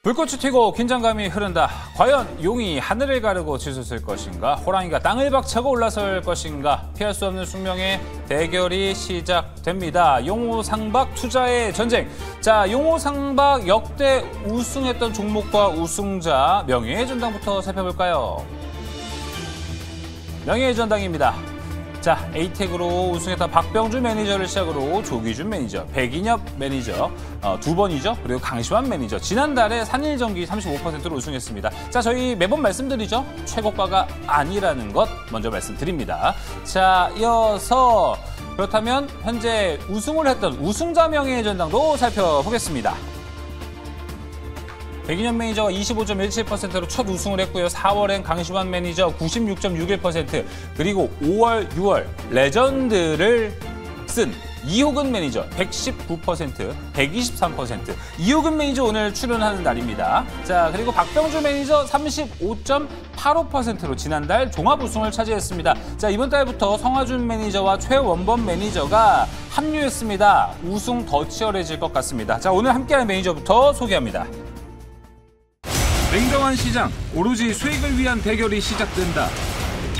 불꽃이 튀고 긴장감이 흐른다. 과연 용이 하늘을 가르고 치솟을 것인가? 호랑이가 땅을 박차고 올라설 것인가? 피할 수 없는 숙명의 대결이 시작됩니다. 용호상박 투자의 전쟁. 자, 용호상박 역대 우승했던 종목과 우승자 명예의 전당부터 살펴볼까요? 명예의 전당입니다. 자, 에이텍으로 우승했던 박병주 매니저를 시작으로 조기준 매니저, 백인엽 매니저 두 번이죠. 그리고 강시환 매니저. 지난달에 산일전기 35%로 우승했습니다. 자, 저희 매번 말씀드리죠. 최고가가 아니라는 것 먼저 말씀드립니다. 자, 이어서 그렇다면 현재 우승을 했던 우승자 명예의 전당도 살펴보겠습니다. 백인엽 매니저가 25.17%로 첫 우승을 했고요. 4월엔 강시환 매니저 96.61%, 그리고 5월, 6월 레전드를 쓴 이호근 매니저 119%, 123%. 이호근 매니저 오늘 출연하는 날입니다. 자, 그리고 박병주 매니저 35.85%로 지난달 종합 우승을 차지했습니다. 자, 이번 달부터 성하준 매니저와 최원범 매니저가 합류했습니다. 우승 더 치열해질 것 같습니다. 자, 오늘 함께하는 매니저부터 소개합니다. 냉정한 시장, 오로지 수익을 위한 대결이 시작된다.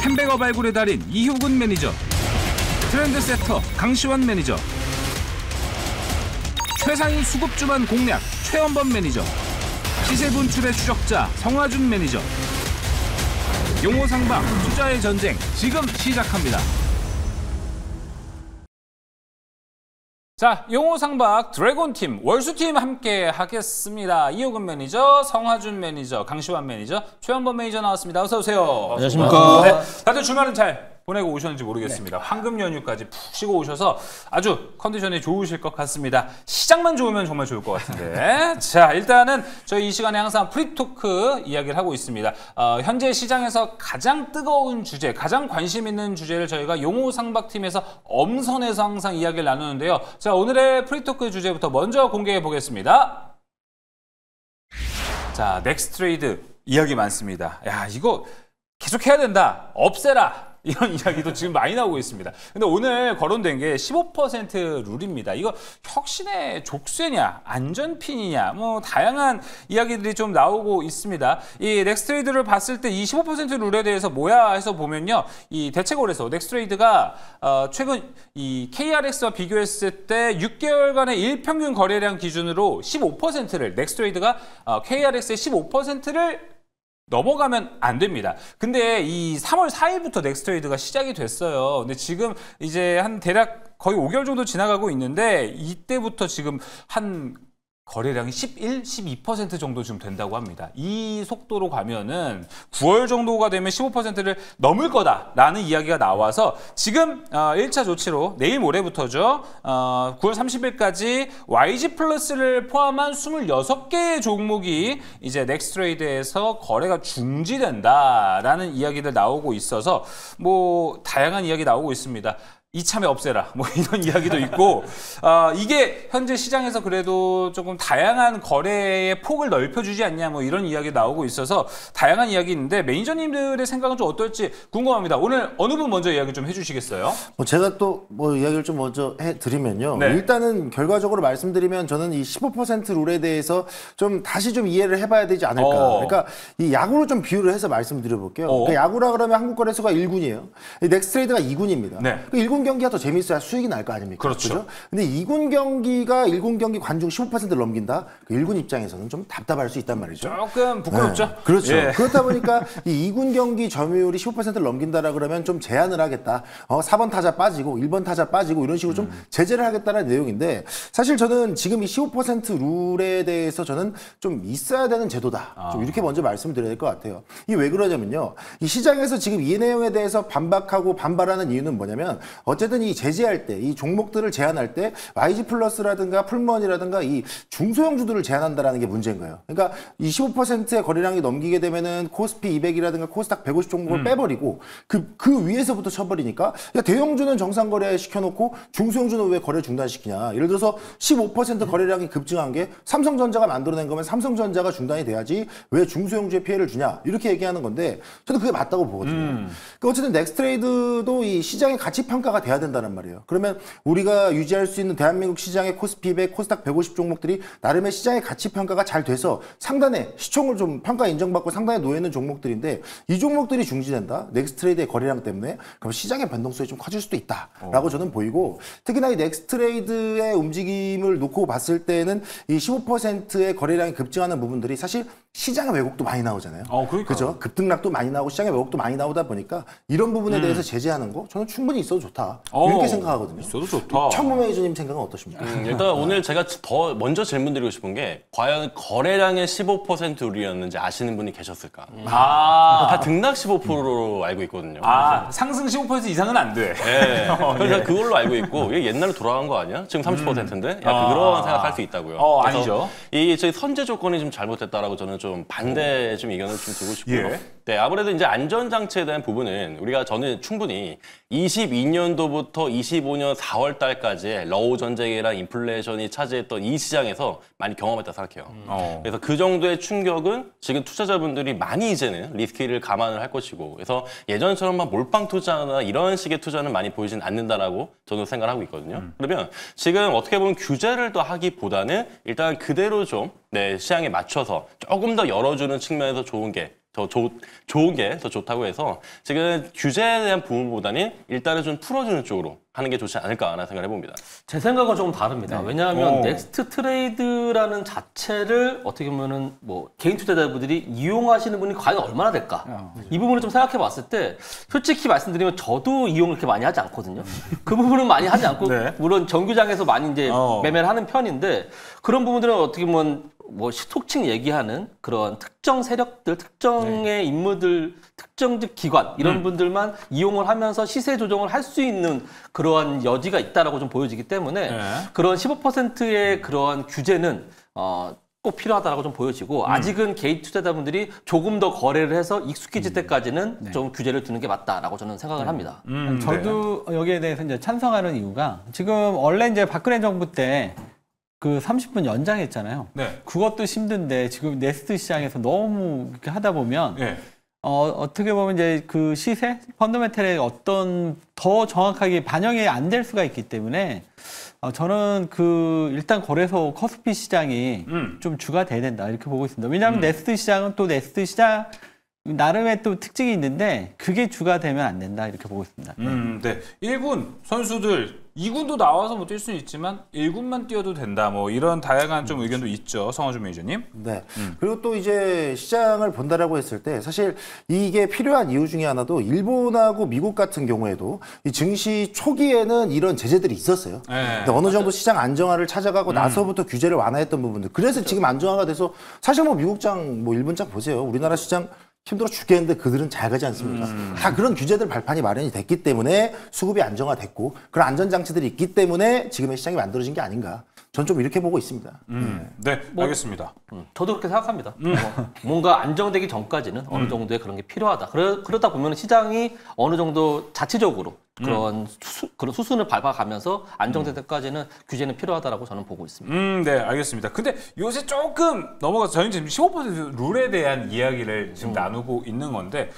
햄버거 발굴의 달인 이효근 매니저, 트렌드세터 강시환 매니저, 최상위 수급주만 공략 최원범 매니저, 시세 분출의 추적자 성하준 매니저. 용호상박 투자의 전쟁 지금 시작합니다. 자, 용호상박 드래곤팀, 월수팀 함께 하겠습니다. 이호근 매니저, 성하준 매니저, 강시환 매니저, 최원범 매니저 나왔습니다. 어서 오세요. 안녕하십니까. 네, 다들 주말은 잘 보내고 오셨는지 모르겠습니다. 네. 황금 연휴까지 푹 쉬고 오셔서 아주 컨디션이 좋으실 것 같습니다. 시장만 좋으면 정말 좋을 것 같은데. 자, 일단은 저희 이 시간에 항상 프리토크 이야기를 하고 있습니다. 현재 시장에서 가장 뜨거운 주제, 가장 관심 있는 주제를 저희가 용호상박팀에서 엄선해서 항상 이야기를 나누는데요. 자, 오늘의 프리토크 주제부터 먼저 공개해 보겠습니다. 자, 넥스트레이드 이야기 많습니다. 야, 이거 계속 해야 된다. 없애라. 이런 이야기도 지금 많이 나오고 있습니다. 근데 오늘 거론된 게 15% 룰입니다. 이거 혁신의 족쇄냐, 안전핀이냐, 뭐 다양한 이야기들이 좀 나오고 있습니다. 이 넥스트레이드를 봤을 때 이 15% 룰에 대해서 뭐야 해서 보면요, 이 대체거래소 넥스트레이드가 최근 이 KRX와 비교했을 때 6개월간의 일평균 거래량 기준으로 15%를 넥스트레이드가 KRX의 15%를 넘어가면 안 됩니다. 근데 이 3월 4일부터 넥스트레이드가 시작이 됐어요. 근데 지금 이제 한 대략 거의 5개월 정도 지나가고 있는데 이때부터 지금 한 거래량이 11, 12% 정도 지금 된다고 합니다. 이 속도로 가면은 9월 정도가 되면 15%를 넘을 거다라는 이야기가 나와서 지금 1차 조치로 내일 모레부터죠. 9월 30일까지 YG 플러스를 포함한 26개의 종목이 이제 넥스트레이드에서 거래가 중지된다라는 이야기들 나오고 있어서 뭐 다양한 이야기 나오고 있습니다. 이참에 없애라, 뭐 이런 이야기도 있고, 이게 현재 시장에서 그래도 조금 다양한 거래의 폭을 넓혀주지 않냐, 뭐 이런 이야기 나오고 있어서 다양한 이야기 있는데 매니저님들의 생각은 좀 어떨지 궁금합니다. 오늘 어느 분 먼저 이야기 좀 해주시겠어요? 제가 또 뭐 이야기를 좀 먼저 해드리면요. 네. 일단은 결과적으로 말씀드리면 저는 이 15% 룰에 대해서 좀 다시 좀 이해를 해봐야 되지 않을까. 그러니까 이 야구로 좀 비유를 해서 말씀드려볼게요. 그러니까 야구라 그러면 한국거래소가 1군이에요. 넥스트레이드가 2군입니다. 네. 1군 경기가 더 재밌어야 수익이 날 거 아닙니까? 그렇죠. 근데 2군 경기가 1군 경기 관중 15%를 넘긴다? 그 1군 입장에서는 좀 답답할 수 있단 말이죠. 조금 부끄럽죠? 네, 그렇죠. 예. 그렇다 보니까 이 2군 경기 점유율이 15%를 넘긴다라 그러면 좀 제한을 하겠다. 4번 타자 빠지고 1번 타자 빠지고 이런 식으로 좀 제재를 하겠다는 내용인데 사실 저는 지금 이 15% 룰에 대해서 저는 좀 있어야 되는 제도다. 좀 이렇게 먼저 말씀드려야 될 것 같아요. 이게 왜 그러냐면요. 이 시장에서 지금 이 내용에 대해서 반박하고 반발하는 이유는 뭐냐면 어쨌든 이 제재할 때, 이 종목들을 제한할 때 YG 플러스라든가 풀먼이라든가 이 중소형주들을 제한한다라는 게 문제인 거예요. 그러니까 이 15%의 거래량이 넘기게 되면은 코스피 200이라든가 코스닥 150 종목을 빼버리고 그 위에서부터 쳐버리니까 야, 대형주는 정상 거래 시켜놓고 중소형주는 왜 거래 중단시키냐. 예를 들어서 15% 거래량이 급증한 게 삼성전자가 만들어낸 거면 삼성전자가 중단이 돼야지 왜 중소형주에 피해를 주냐. 이렇게 얘기하는 건데 저는 그게 맞다고 보거든요. 그러니까 어쨌든 넥스트레이드도 이 시장의 가치 평가가 돼야 된다는 말이에요. 그러면 우리가 유지할 수 있는 대한민국 시장의 코스피 100, 코스닥 150 종목들이 나름의 시장의 가치 평가가 잘 돼서 상단에 시총을 좀 평가 인정받고 상단에 놓여 있는 종목들인데 이 종목들이 중지된다. 넥스트레이드의 거래량 때문에 그럼 시장의 변동성이 좀 커질 수도 있다라고 저는 보이고 특히나 이 넥스트레이드의 움직임을 놓고 봤을 때는 이 15%의 거래량이 급증하는 부분들이 사실 시장의 왜곡도 많이 나오잖아요. 그죠? 급등락도 많이 나오고 시장의 왜곡도 많이 나오다 보니까 이런 부분에 대해서 제재하는 거 저는 충분히 있어도 좋다. 이렇게 생각하거든요. 있어도 좋다. 천무 매니저님 생각은 어떠십니까? 일단 오늘 제가 더 먼저 질문 드리고 싶은 게 과연 거래량의 15% 룰이었는지 아시는 분이 계셨을까? 다 등락 15%로 알고 있거든요. 상승 15% 이상은 안 돼. 네. 그래서 그걸로 알고 있고 이게 옛날로 돌아간 거 아니야? 지금 30%인데? 그런 생각할 수 있다고요. 아니죠. 이 저희 선제 조건이 좀 잘못됐다라고 저는 좀 반대 좀 의견을 좀 두고 싶고요. 예. 네, 아무래도 이제 안전장치에 대한 부분은 저는 충분히 22년도부터 25년 4월 달까지의 러우 전쟁이랑 인플레이션이 차지했던 이 시장에서 많이 경험했다 생각해요. 그래서 그 정도의 충격은 지금 투자자분들이 많이 이제는 리스크를 감안을 할 것이고 그래서 예전처럼 막 몰빵 투자나 이런 식의 투자는 많이 보이진 않는다라고 저는 생각을 하고 있거든요. 그러면 지금 어떻게 보면 규제를 더 하기보다는 일단 그대로 좀 시장에 맞춰서 조금 더 열어주는 측면에서 좋은 게 더 좋다고 해서 지금 규제에 대한 부분보다는 일단은 좀 풀어주는 쪽으로 하는 게 좋지 않을까라는 생각을 해봅니다. 제 생각은 조금 다릅니다. 왜냐하면 넥스트 트레이드라는 자체를 어떻게 보면은 뭐 개인 투자자분들이 이용하시는 분이 과연 얼마나 될까? 이 부분을 좀 생각해 봤을 때 솔직히 말씀드리면 저도 이용을 그렇게 많이 하지 않거든요. 그 부분은 많이 하지 않고 물론 정규장에서 많이 이제 매매를 하는 편인데 그런 부분들은 어떻게 보면 뭐 속칭 얘기하는 그런 특정 세력들, 특정의 인물들, 특정적 기관 이런 분들만 이용을 하면서 시세 조정을 할 수 있는 그러한 여지가 있다라고 좀 보여지기 때문에 그런 15%의 그러한 규제는 꼭 필요하다라고 좀 보여지고 아직은 개인 투자자분들이 조금 더 거래를 해서 익숙해질 때까지는 좀 규제를 두는 게 맞다라고 저는 생각을 합니다. 저도 여기에 대해서 이제 찬성하는 이유가 지금 원래 이제 박근혜 정부 때 그 30분 연장했잖아요. 그것도 힘든데 지금 넥스트 시장에서 너무 이렇게 하다 보면 어떻게 보면 이제 그 시세, 펀더멘털에 어떤 더 정확하게 반영이 안 될 수가 있기 때문에 저는 그 일단 거래소 코스피 시장이 좀 주가 돼야 된다 이렇게 보고 있습니다. 왜냐하면 넥스트 시장은 또 넥스트 시장 나름의 또 특징이 있는데 그게 주가 되면 안 된다 이렇게 보고 있습니다. 네. 1군 선수들 2군도 나와서 뭐 뛸 수는 있지만 1군만 뛰어도 된다. 뭐 이런 다양한 좀 의견도 있죠. 성화준 매니저님. 네. 그리고 또 이제 시장을 본다라고 했을 때 사실 이게 필요한 이유 중에 하나도 일본하고 미국 같은 경우에도 이 증시 초기에는 이런 제재들이 있었어요. 근데 어느 정도 시장 안정화를 찾아가고 나서부터 규제를 완화했던 부분들. 그래서 지금 안정화가 돼서 사실 뭐 미국장, 뭐 일본장 보세요. 우리나라 시장 힘들어 죽겠는데 그들은 잘 가지 않습니까? 다 그런 규제들 발판이 마련이 됐기 때문에 수급이 안정화됐고 그런 안전장치들이 있기 때문에 지금의 시장이 만들어진 게 아닌가. 전 좀 이렇게 보고 있습니다. 네, 알겠습니다. 저도 그렇게 생각합니다. 뭔가 안정되기 전까지는 어느 정도의 그런 게 필요하다. 그러다 보면 시장이 어느 정도 자체적으로 그런 수순을 밟아가면서 안정될 때까지는 규제는 필요하다라고 저는 보고 있습니다. 네, 알겠습니다. 근데 요새 조금 넘어가서 저희는 지금 15% 룰에 대한 이야기를 지금 나누고 있는 건데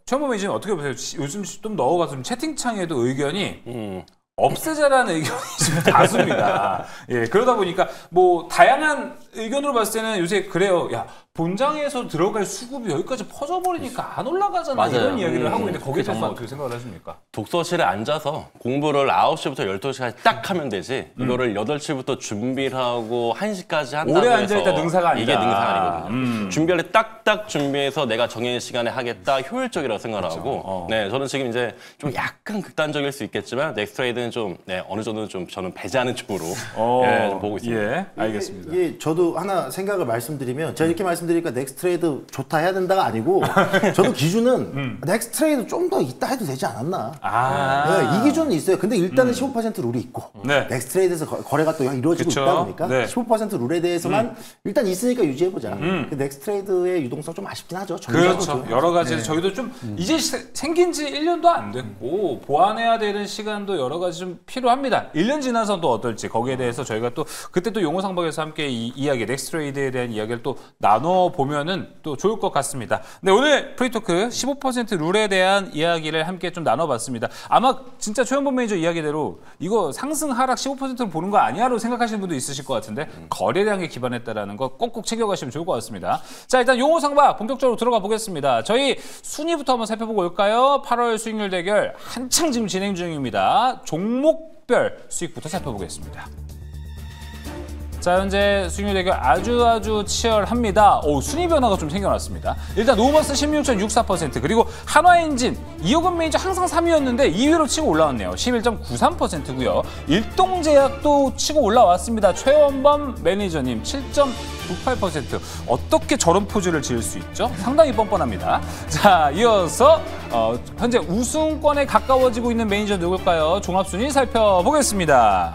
최현모 매니저님 어떻게 보세요? 요즘 좀 넣어가서 좀 채팅창에도 의견이 없애자라는 의견이 좀 다수입니다. 예, 그러다 보니까 뭐 다양한 의견으로 봤을 때는 요새 그래요. 야, 본장에서 들어갈 수급이 여기까지 퍼져버리니까 안 올라가잖아. 맞아요. 이런 이야기를 하고 있는데 거기에 대해서 어떻게 생각을 하십니까? 독서실에 앉아서 공부를 9시부터 12시까지 딱 하면 되지 이거를 8시부터 준비를 하고 1시까지 한다고 오래 해서 앉아있다 능사가 아니다. 이게 능사가 아니거든요. 준비를 딱딱 준비해서 내가 정해진 시간에 하겠다 효율적이라고 생각을 하고 네, 저는 지금 이제 좀 약간 극단적일 수 있겠지만 넥스트레이드는 좀 어느 정도는 좀 저는 배제하는 쪽으로 좀 보고 있습니다. 예, 알겠습니다. 예, 저도 하나 생각을 말씀드리면 제가 이렇게 말씀드리니까 넥스트레이드 좋다 해야 된다가 아니고 저도 기준은 넥스트레이드 좀 더 있다 해도 되지 않았나. 네, 이 기준은 있어요. 근데 일단은 15% 룰이 있고 넥스트레이드에서 거래가 또 이루어지고 있다 보니까 15% 룰에 대해서만 일단 있으니까 유지해보자. 그 넥스트레이드의 유동성 좀 아쉽긴 하죠. 그렇죠. 여러 가지 저희도 좀 이제 생긴 지 1년도 안 됐고 보완해야 되는 시간도 여러 가지 좀 필요합니다. 1년 지나서 또 어떨지 거기에 대해서 저희가 또 그때 또 용어상박에서 함께 이 이야기 넥스트레이드에 대한 이야기를 또 나눠 나눠보면은 또 좋을 것 같습니다. 네, 오늘 프리토크 15% 룰에 대한 이야기를 함께 좀 나눠봤습니다. 아마 진짜 최현범 매니저 이야기대로 이거 상승 하락 15%로 보는 거 아니야로 생각하시는 분도 있으실 것 같은데 거래량에 기반했다라는 거 꼭꼭 챙겨가시면 좋을 것 같습니다. 자, 일단 용어 상박 본격적으로 들어가 보겠습니다. 저희 순위부터 한번 살펴보고 올까요? 8월 수익률 대결 한창 지금 진행 중입니다. 종목별 수익부터 살펴보겠습니다. 자, 현재 수익률 대결 아주 치열합니다. 순위 변화가 좀 생겨났습니다. 일단 노머스 16.64%, 그리고 한화엔진, 이호근 매니저 항상 3위였는데 2위로 치고 올라왔네요. 11.93%고요. 일동제약도 치고 올라왔습니다. 최원범 매니저님 7.98%. 어떻게 저런 포즈를 지을 수 있죠? 상당히 뻔뻔합니다. 자, 이어서 현재 우승권에 가까워지고 있는 매니저 누굴까요? 종합순위 살펴보겠습니다.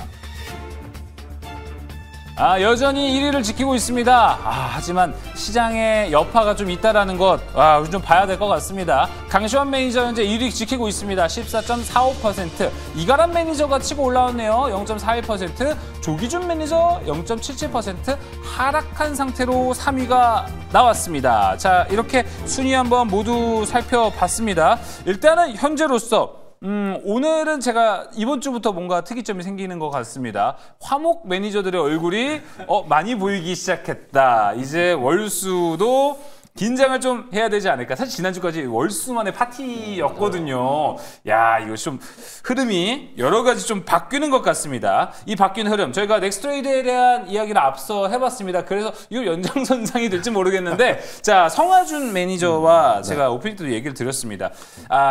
여전히 1위를 지키고 있습니다. 하지만 시장에 여파가 좀 있다라는 것, 우리 좀 봐야 될 것 같습니다. 강시환 매니저 현재 1위 지키고 있습니다. 14.45%. 이가람 매니저가 치고 올라왔네요. 0.41%. 조기준 매니저 0.77%. 하락한 상태로 3위가 나왔습니다. 자, 이렇게 순위 한번 모두 살펴봤습니다. 일단은 현재로서 오늘은 제가 이번 주부터 뭔가 특이점이 생기는 것 같습니다. 화목 매니저들의 얼굴이 많이 보이기 시작했다. 이제 월수도 긴장을 좀 해야 되지 않을까. 사실 지난주까지 월수만의 파티였거든요. 야, 이거 좀 흐름이 여러 가지 좀 바뀌는 것 같습니다. 이 바뀐 흐름, 저희가 넥스트레이드에 대한 이야기를 앞서 해봤습니다. 그래서 이거 연장선상이 될지 모르겠는데 자, 성하준 매니저와 제가 오프닝 때도 얘기를 드렸습니다.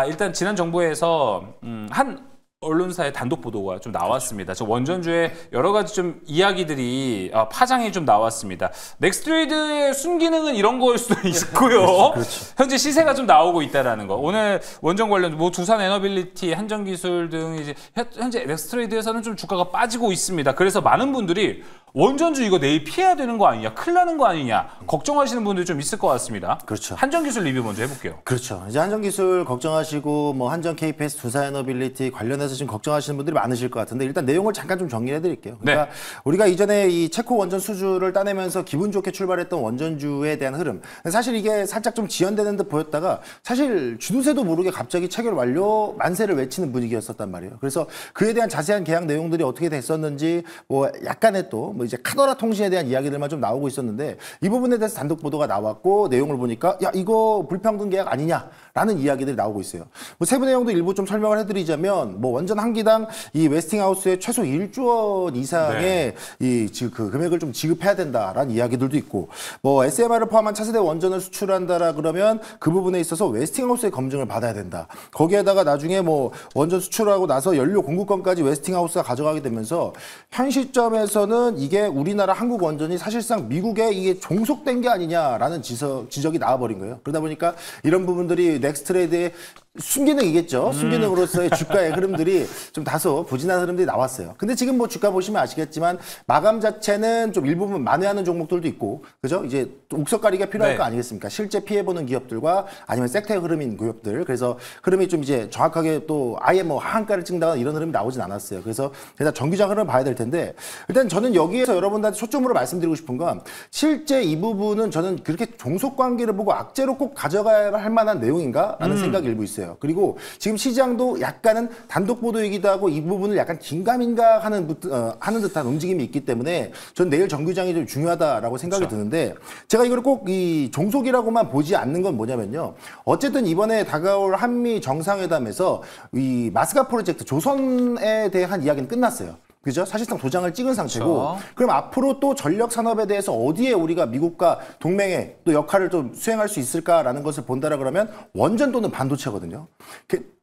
일단 지난 정부에서 한 언론사의 단독 보도가 좀 나왔습니다. 저 원전주의 여러 가지 좀 이야기들이 파장이 좀 나왔습니다. 넥스트레이드의 순기능은 이런 거일 수도 있고요. 그렇죠. 현재 시세가 좀 나오고 있다라는 거. 오늘 원전 관련 뭐 두산 에너빌리티, 한전기술 등 이제 현재 넥스트레이드에서는 좀 주가가 빠지고 있습니다. 그래서 많은 분들이 원전주 이거 내일 피해야 되는 거 아니냐, 큰일 나는 거 아니냐 걱정하시는 분들이 좀 있을 것 같습니다. 그렇죠. 한전기술 리뷰 먼저 해볼게요. 그렇죠. 이제 한전기술 걱정하시고 뭐 한전 KPS, 두산에너빌리티 관련해서 지금 걱정하시는 분들이 많으실 것 같은데 일단 내용을 잠깐 좀 정리해 드릴게요. 그러니까 우리가 이전에 이 체코 원전 수주를 따내면서 기분 좋게 출발했던 원전주에 대한 흐름. 사실 이게 살짝 좀 지연되는 듯 보였다가 사실 주도세도 모르게 갑자기 체결 완료 만세를 외치는 분위기였었단 말이에요. 그래서 그에 대한 자세한 계약 내용들이 어떻게 됐었는지 뭐 약간의 또 뭐 이제 카더라 통신에 대한 이야기들만 좀 나오고 있었는데 이 부분에 대해서 단독 보도가 나왔고 내용을 보니까 야, 이거 불평등 계약 아니냐라는 이야기들이 나오고 있어요. 뭐 세부 내용도 일부 좀 설명을 해드리자면 뭐 원전 한 기당 이 웨스팅하우스에 최소 1조 원 이상의 그 금액을 좀 지급해야 된다라는 이야기들도 있고 뭐 SMR을 포함한 차세대 원전을 수출한다라 그러면 그 부분에 있어서 웨스팅하우스의 검증을 받아야 된다. 거기에다가 나중에 뭐 원전 수출하고 나서 연료 공급권까지 웨스팅하우스가 가져가게 되면서 현 시점에서는 이게 우리나라 한국 원전이 사실상 미국에 이게 종속된 게 아니냐라는 지적이 나와버린 거예요. 그러다 보니까 이런 부분들이 넥스트레이드의 순기능이겠죠. 순기능으로서의 주가의 흐름들이 좀 다소 부진한 흐름들이 나왔어요. 근데 지금 뭐 주가 보시면 아시겠지만 마감 자체는 좀 일부분 만회하는 종목들도 있고, 그죠? 이제 옥석가리가 필요할 거 아니겠습니까? 실제 피해보는 기업들과 아니면 섹터의 흐름인 기업들. 그래서 흐름이 좀 이제 정확하게 또 아예 뭐 하한가를 찍는다거나 이런 흐름이 나오진 않았어요. 그래서 일단 정규장 흐름을 봐야 될 텐데 일단 저는 여기에서 여러분들한테 초점으로 말씀드리고 싶은 건 실제 이 부분은 저는 그렇게 종속관계를 보고 악재로 꼭 가져가야 할 만한 내용인가라는 생각이 일부 있어요. 그리고 지금 시장도 약간은 단독 보도이기도 하고 이 부분을 약간 긴가민가 하는 듯한 움직임이 있기 때문에 전 내일 정규장이 좀 중요하다라고 생각이 드는데 제가 이걸 꼭 이 종속이라고만 보지 않는 건 뭐냐면요. 어쨌든 이번에 다가올 한미 정상회담에서 이 마스가 프로젝트 조선에 대한 이야기는 끝났어요. 그죠? 사실상 도장을 찍은 상태고 그럼 앞으로 또 전력 산업에 대해서 어디에 우리가 미국과 동맹의 또 역할을 좀 수행할 수 있을까라는 것을 본다라 그러면 원전 또는 반도체거든요.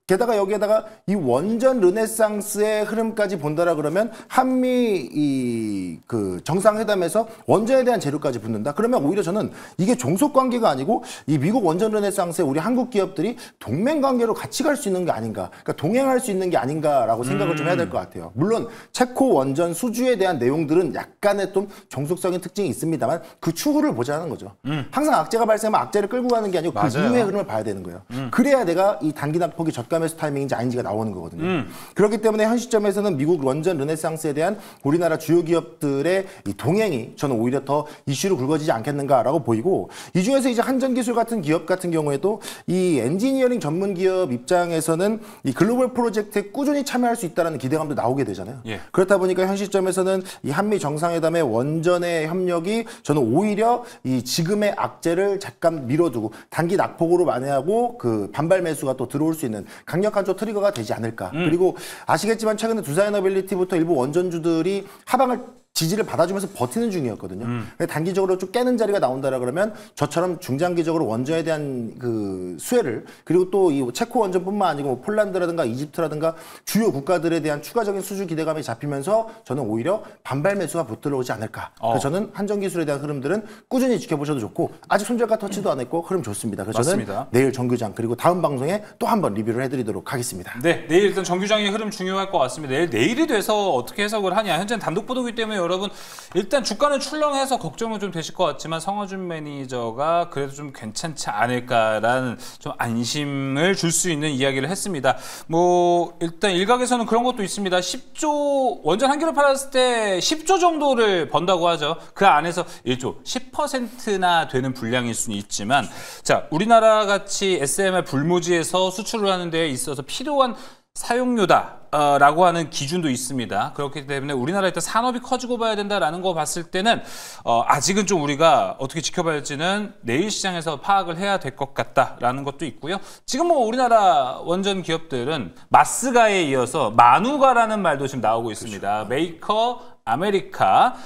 게다가 여기에다가 이 원전 르네상스의 흐름까지 본다라 그러면 한미 그 정상회담에서 원전에 대한 재료까지 붙는다. 그러면 오히려 저는 이게 종속 관계가 아니고 이 미국 원전 르네상스에 우리 한국 기업들이 동맹 관계로 같이 갈 수 있는 게 아닌가. 그러니까 동행할 수 있는 게 아닌가라고 생각을 좀 해야 될 것 같아요. 물론 체코 원전 수주에 대한 내용들은 약간의 좀 종속적인 특징이 있습니다만 그 추후를 보자는 거죠. 항상 악재가 발생하면 악재를 끌고 가는 게 아니고 그 이후의 흐름을 봐야 되는 거예요. 그래야 내가 이 단기납폭이 저가 주가 매수 타이밍인지 아닌지가 나오는 거거든요. 그렇기 때문에 현 시점에서는 미국 원전 르네상스에 대한 우리나라 주요 기업들의 이 동행이 저는 오히려 더 이슈로 굵어지지 않겠는가라고 보이고, 이 중에서 이제 한전기술 같은 기업 같은 경우에도 이 엔지니어링 전문 기업 입장에서는 이 글로벌 프로젝트에 꾸준히 참여할 수 있다는 기대감도 나오게 되잖아요. 예. 그렇다 보니까 현 시점에서는 이 한미 정상회담의 원전의 협력이 저는 오히려 이 지금의 악재를 잠깐 밀어두고 단기 낙폭으로 만회하고 그 반발 매수가 또 들어올 수 있는 강력한 좀 트리거가 되지 않을까. 그리고 아시겠지만 최근에 두사에너빌리티부터 일부 원전주들이 하방을 지지를 받아주면서 버티는 중이었거든요. 단기적으로 좀 깨는 자리가 나온다라 그러면 저처럼 중장기적으로 원전에 대한 그 수혜를, 그리고 또 이 체코 원전뿐만 아니고 뭐 폴란드라든가 이집트라든가 주요 국가들에 대한 추가적인 수주 기대감이 잡히면서 저는 오히려 반발 매수가 붙들어오지 않을까. 그래서 저는 한전기술에 대한 흐름들은 꾸준히 지켜보셔도 좋고, 아직 손절가 터치도 안 했고 흐름 좋습니다. 그래서 맞습니다. 저는 내일 정규장 그리고 다음 방송에 또 한 번 리뷰를 해드리도록 하겠습니다. 네, 내일 일단 정규장의 흐름 중요할 것 같습니다. 내일이 돼서 어떻게 해석을 하냐. 현재는 단독 보도기 때문에 여러분 일단 주가는 출렁해서 걱정은 좀 되실 것 같지만 성화준 매니저가 그래도 좀 괜찮지 않을까라는 좀 안심을 줄 수 있는 이야기를 했습니다. 뭐 일단 일각에서는 그런 것도 있습니다. 10조 원전 한 킬로 팔았을 때 10조 정도를 번다고 하죠. 그 안에서 1조 10%나 되는 분량일 수는 있지만, 자, 우리나라 같이 SMR 불모지에서 수출을 하는 데 있어서 필요한 사용료다. 라고 하는 기준도 있습니다. 그렇기 때문에 우리나라 일단 산업이 커지고 봐야 된다라는 거 봤을 때는 아직은 좀 우리가 어떻게 지켜봐야 할지는 내일 시장에서 파악을 해야 될 것 같다라는 것도 있고요. 지금 뭐 우리나라 원전 기업들은 마스가에 이어서 마누가라는 말도 지금 나오고 있습니다. 그렇죠. 메이커 아메리카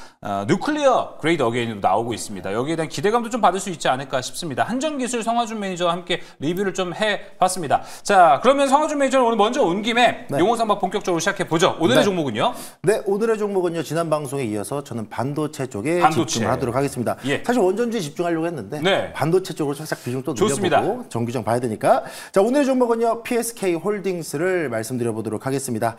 뉴클리어 그레이드 어게인으로 나오고 있습니다. 여기에 대한 기대감도 좀 받을 수 있지 않을까 싶습니다. 한전기술 성화준 매니저와 함께 리뷰를 좀 해봤습니다. 자, 그러면 성화준 매니저는 오늘 먼저 온 김에 용어삼박 본격적으로 시작해보죠. 오늘의 종목은요? 네, 오늘의 종목은요. 지난 방송에 이어서 저는 반도체 쪽에 집중을 하도록 하겠습니다. 예. 사실 원전주에 집중하려고 했는데 반도체 쪽으로 살짝 비중 또 늘려보고 정규정 봐야 되니까. 자, 오늘의 종목은요. PSK 홀딩스를 말씀드려보도록 하겠습니다.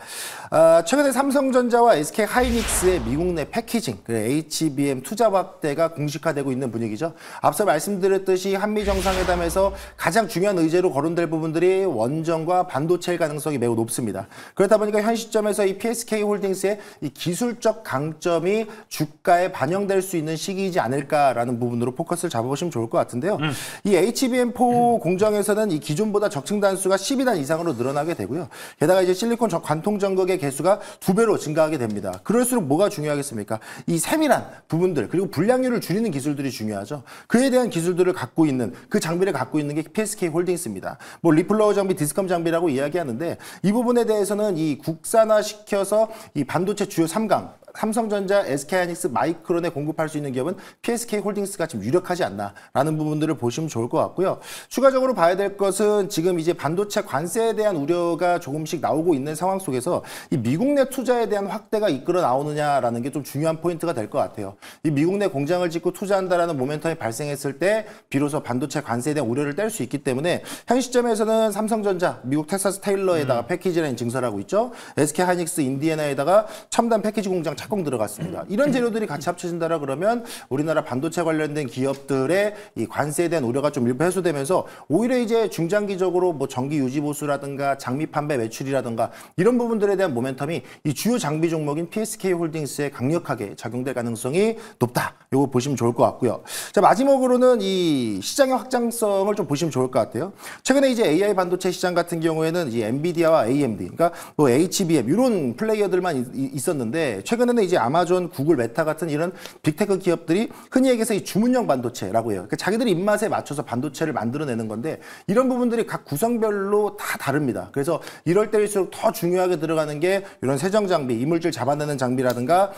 최근에 삼성전자와 SK 하이닉스의 미국 내 패키징, HBM 투자 확대가 공식화되고 있는 분위기죠. 앞서 말씀드렸듯이 한미 정상회담에서 가장 중요한 의제로 거론될 부분들이 원전과 반도체일 가능성이 매우 높습니다. 그렇다 보니까 현 시점에서 이 PSK 홀딩스의 이 기술적 강점이 주가에 반영될 수 있는 시기이지 않을까라는 부분으로 포커스를 잡아보시면 좋을 것 같은데요. 이 HBM4 공정에서는 이 기존보다 적층 단수가 12단 이상으로 늘어나게 되고요. 게다가 이제 실리콘 관통 전극의 개수가 2배로 증가하게 됩니다. 그럴수록 뭐가 중요하겠습니까? 이 세밀한 부분들 그리고 불량률을 줄이는 기술들이 중요하죠. 그에 대한 기술들을 갖고 있는, 그 장비를 갖고 있는 게 PSK 홀딩스입니다. 뭐 리플러워 장비, 디스컴 장비라고 이야기하는데 이 부분에 대해서는 이 국산화시켜서 이 반도체 주요 3강 삼성전자, SK하이닉스, 마이크론에 공급할 수 있는 기업은 PSK 홀딩스가 지금 유력하지 않나라는 부분들을 보시면 좋을 것 같고요. 추가적으로 봐야 될 것은 지금 이제 반도체 관세에 대한 우려가 조금씩 나오고 있는 상황 속에서 이 미국 내 투자에 대한 확대가 이끌어 나오느냐라는 게 좀 중요한 포인트가 될 것 같아요. 이 미국 내 공장을 짓고 투자한다라는 모멘텀이 발생했을 때 비로소 반도체 관세에 대한 우려를 뗄 수 있기 때문에 현 시점에서는 삼성전자, 미국 텍사스 테일러에다가 패키지 라인 증설하고 있죠. SK하이닉스 인디애나에다가 첨단 패키지 공장 착공 들어갔습니다. 이런 재료들이 같이 합쳐진다라 그러면 우리나라 반도체 관련된 기업들의 이 관세에 대한 우려가 좀 일부 해소되면서 오히려 이제 중장기적으로 뭐 전기 유지 보수라든가 장미 판매 매출이라든가 이런 부분들에 대한 모멘텀이 이 주요 장비 종목인 PSK 홀딩스에 강력하게 작용될 가능성이 높다. 이거 보시면 좋을 것 같고요. 자, 마지막으로는 이 시장의 확장성을 좀 보시면 좋을 것 같아요. 최근에 이제 AI 반도체 시장 같은 경우에는 이 엔비디아와 AMD, 그러니까 뭐 HBM 이런 플레이어들만 있었는데 최근에는 이제 아마존, 구글, 메타 같은 이런 빅테크 기업들이 흔히 얘기해서 이 주문형 반도체라고 해요. 그러니까 자기들의 입맛에 맞춰서 반도체를 만들어내는 건데 이런 부분들이 각 구성별로 다 다릅니다. 그래서 이럴 때일수록 더 중요하게 들어가는 게 이런 세정 장비, 이물질 잡아내는 장비라든가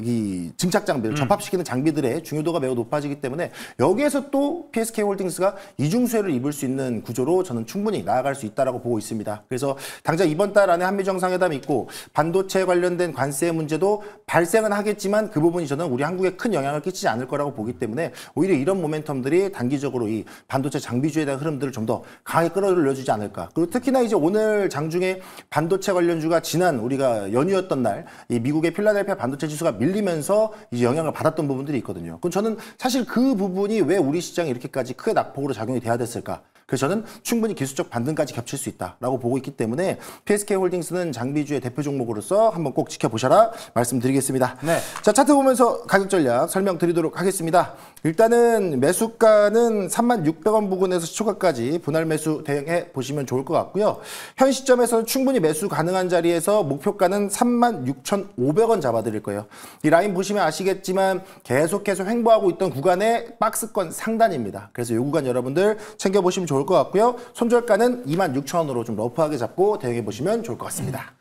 이 증착 장비를 접합시키는 장비들의 중요도가 매우 높아지기 때문에 여기에서 또 PSK 홀딩스가 이중수혜를 입을 수 있는 구조로 저는 충분히 나아갈 수 있다라고 보고 있습니다. 그래서 당장 이번 달 안에 한미 정상회담이 있고 반도체 관련된 관세 문제도 발생은 하겠지만 그 부분이 저는 우리 한국에 큰 영향을 끼치지 않을 거라고 보기 때문에 오히려 이런 모멘텀들이 단기적으로 이 반도체 장비주에 대한 흐름들을 좀 더 강하게 끌어올려주지 않을까. 그리고 특히나 이제 오늘 장중에 반도체 관련주가 지난 우리가 연휴였던 날 이 미국의 필라델피아 반도체 지수가 밀리면서 이제 영향을 받았던 부분들이 있거든요. 그럼 저는 사실 그 부분이 왜 우리 시장에 이렇게까지 크게 낙폭으로 작용이 돼야 됐을까? 그래서 저는 충분히 기술적 반등까지 겹칠 수 있다라고 보고 있기 때문에 PSK홀딩스는 장비주의 대표 종목으로서 한번 꼭 지켜보셔라 말씀드리겠습니다. 네. 자, 차트 보면서 가격 전략 설명드리도록 하겠습니다. 일단은 매수가는 36,600원 부근에서 초가까지 분할 매수 대응해 보시면 좋을 것 같고요. 현 시점에서는 충분히 매수 가능한 자리에서 목표가는 36,500원 잡아드릴 거예요. 이 라인 보시면 아시겠지만 계속해서 횡보하고 있던 구간의 박스권 상단입니다. 그래서 이 구간 여러분들 챙겨보시면 좋을 것 같고요. 손절가는 26,000원으로 좀 러프하게 잡고 대응해 보시면 좋을 것 같습니다.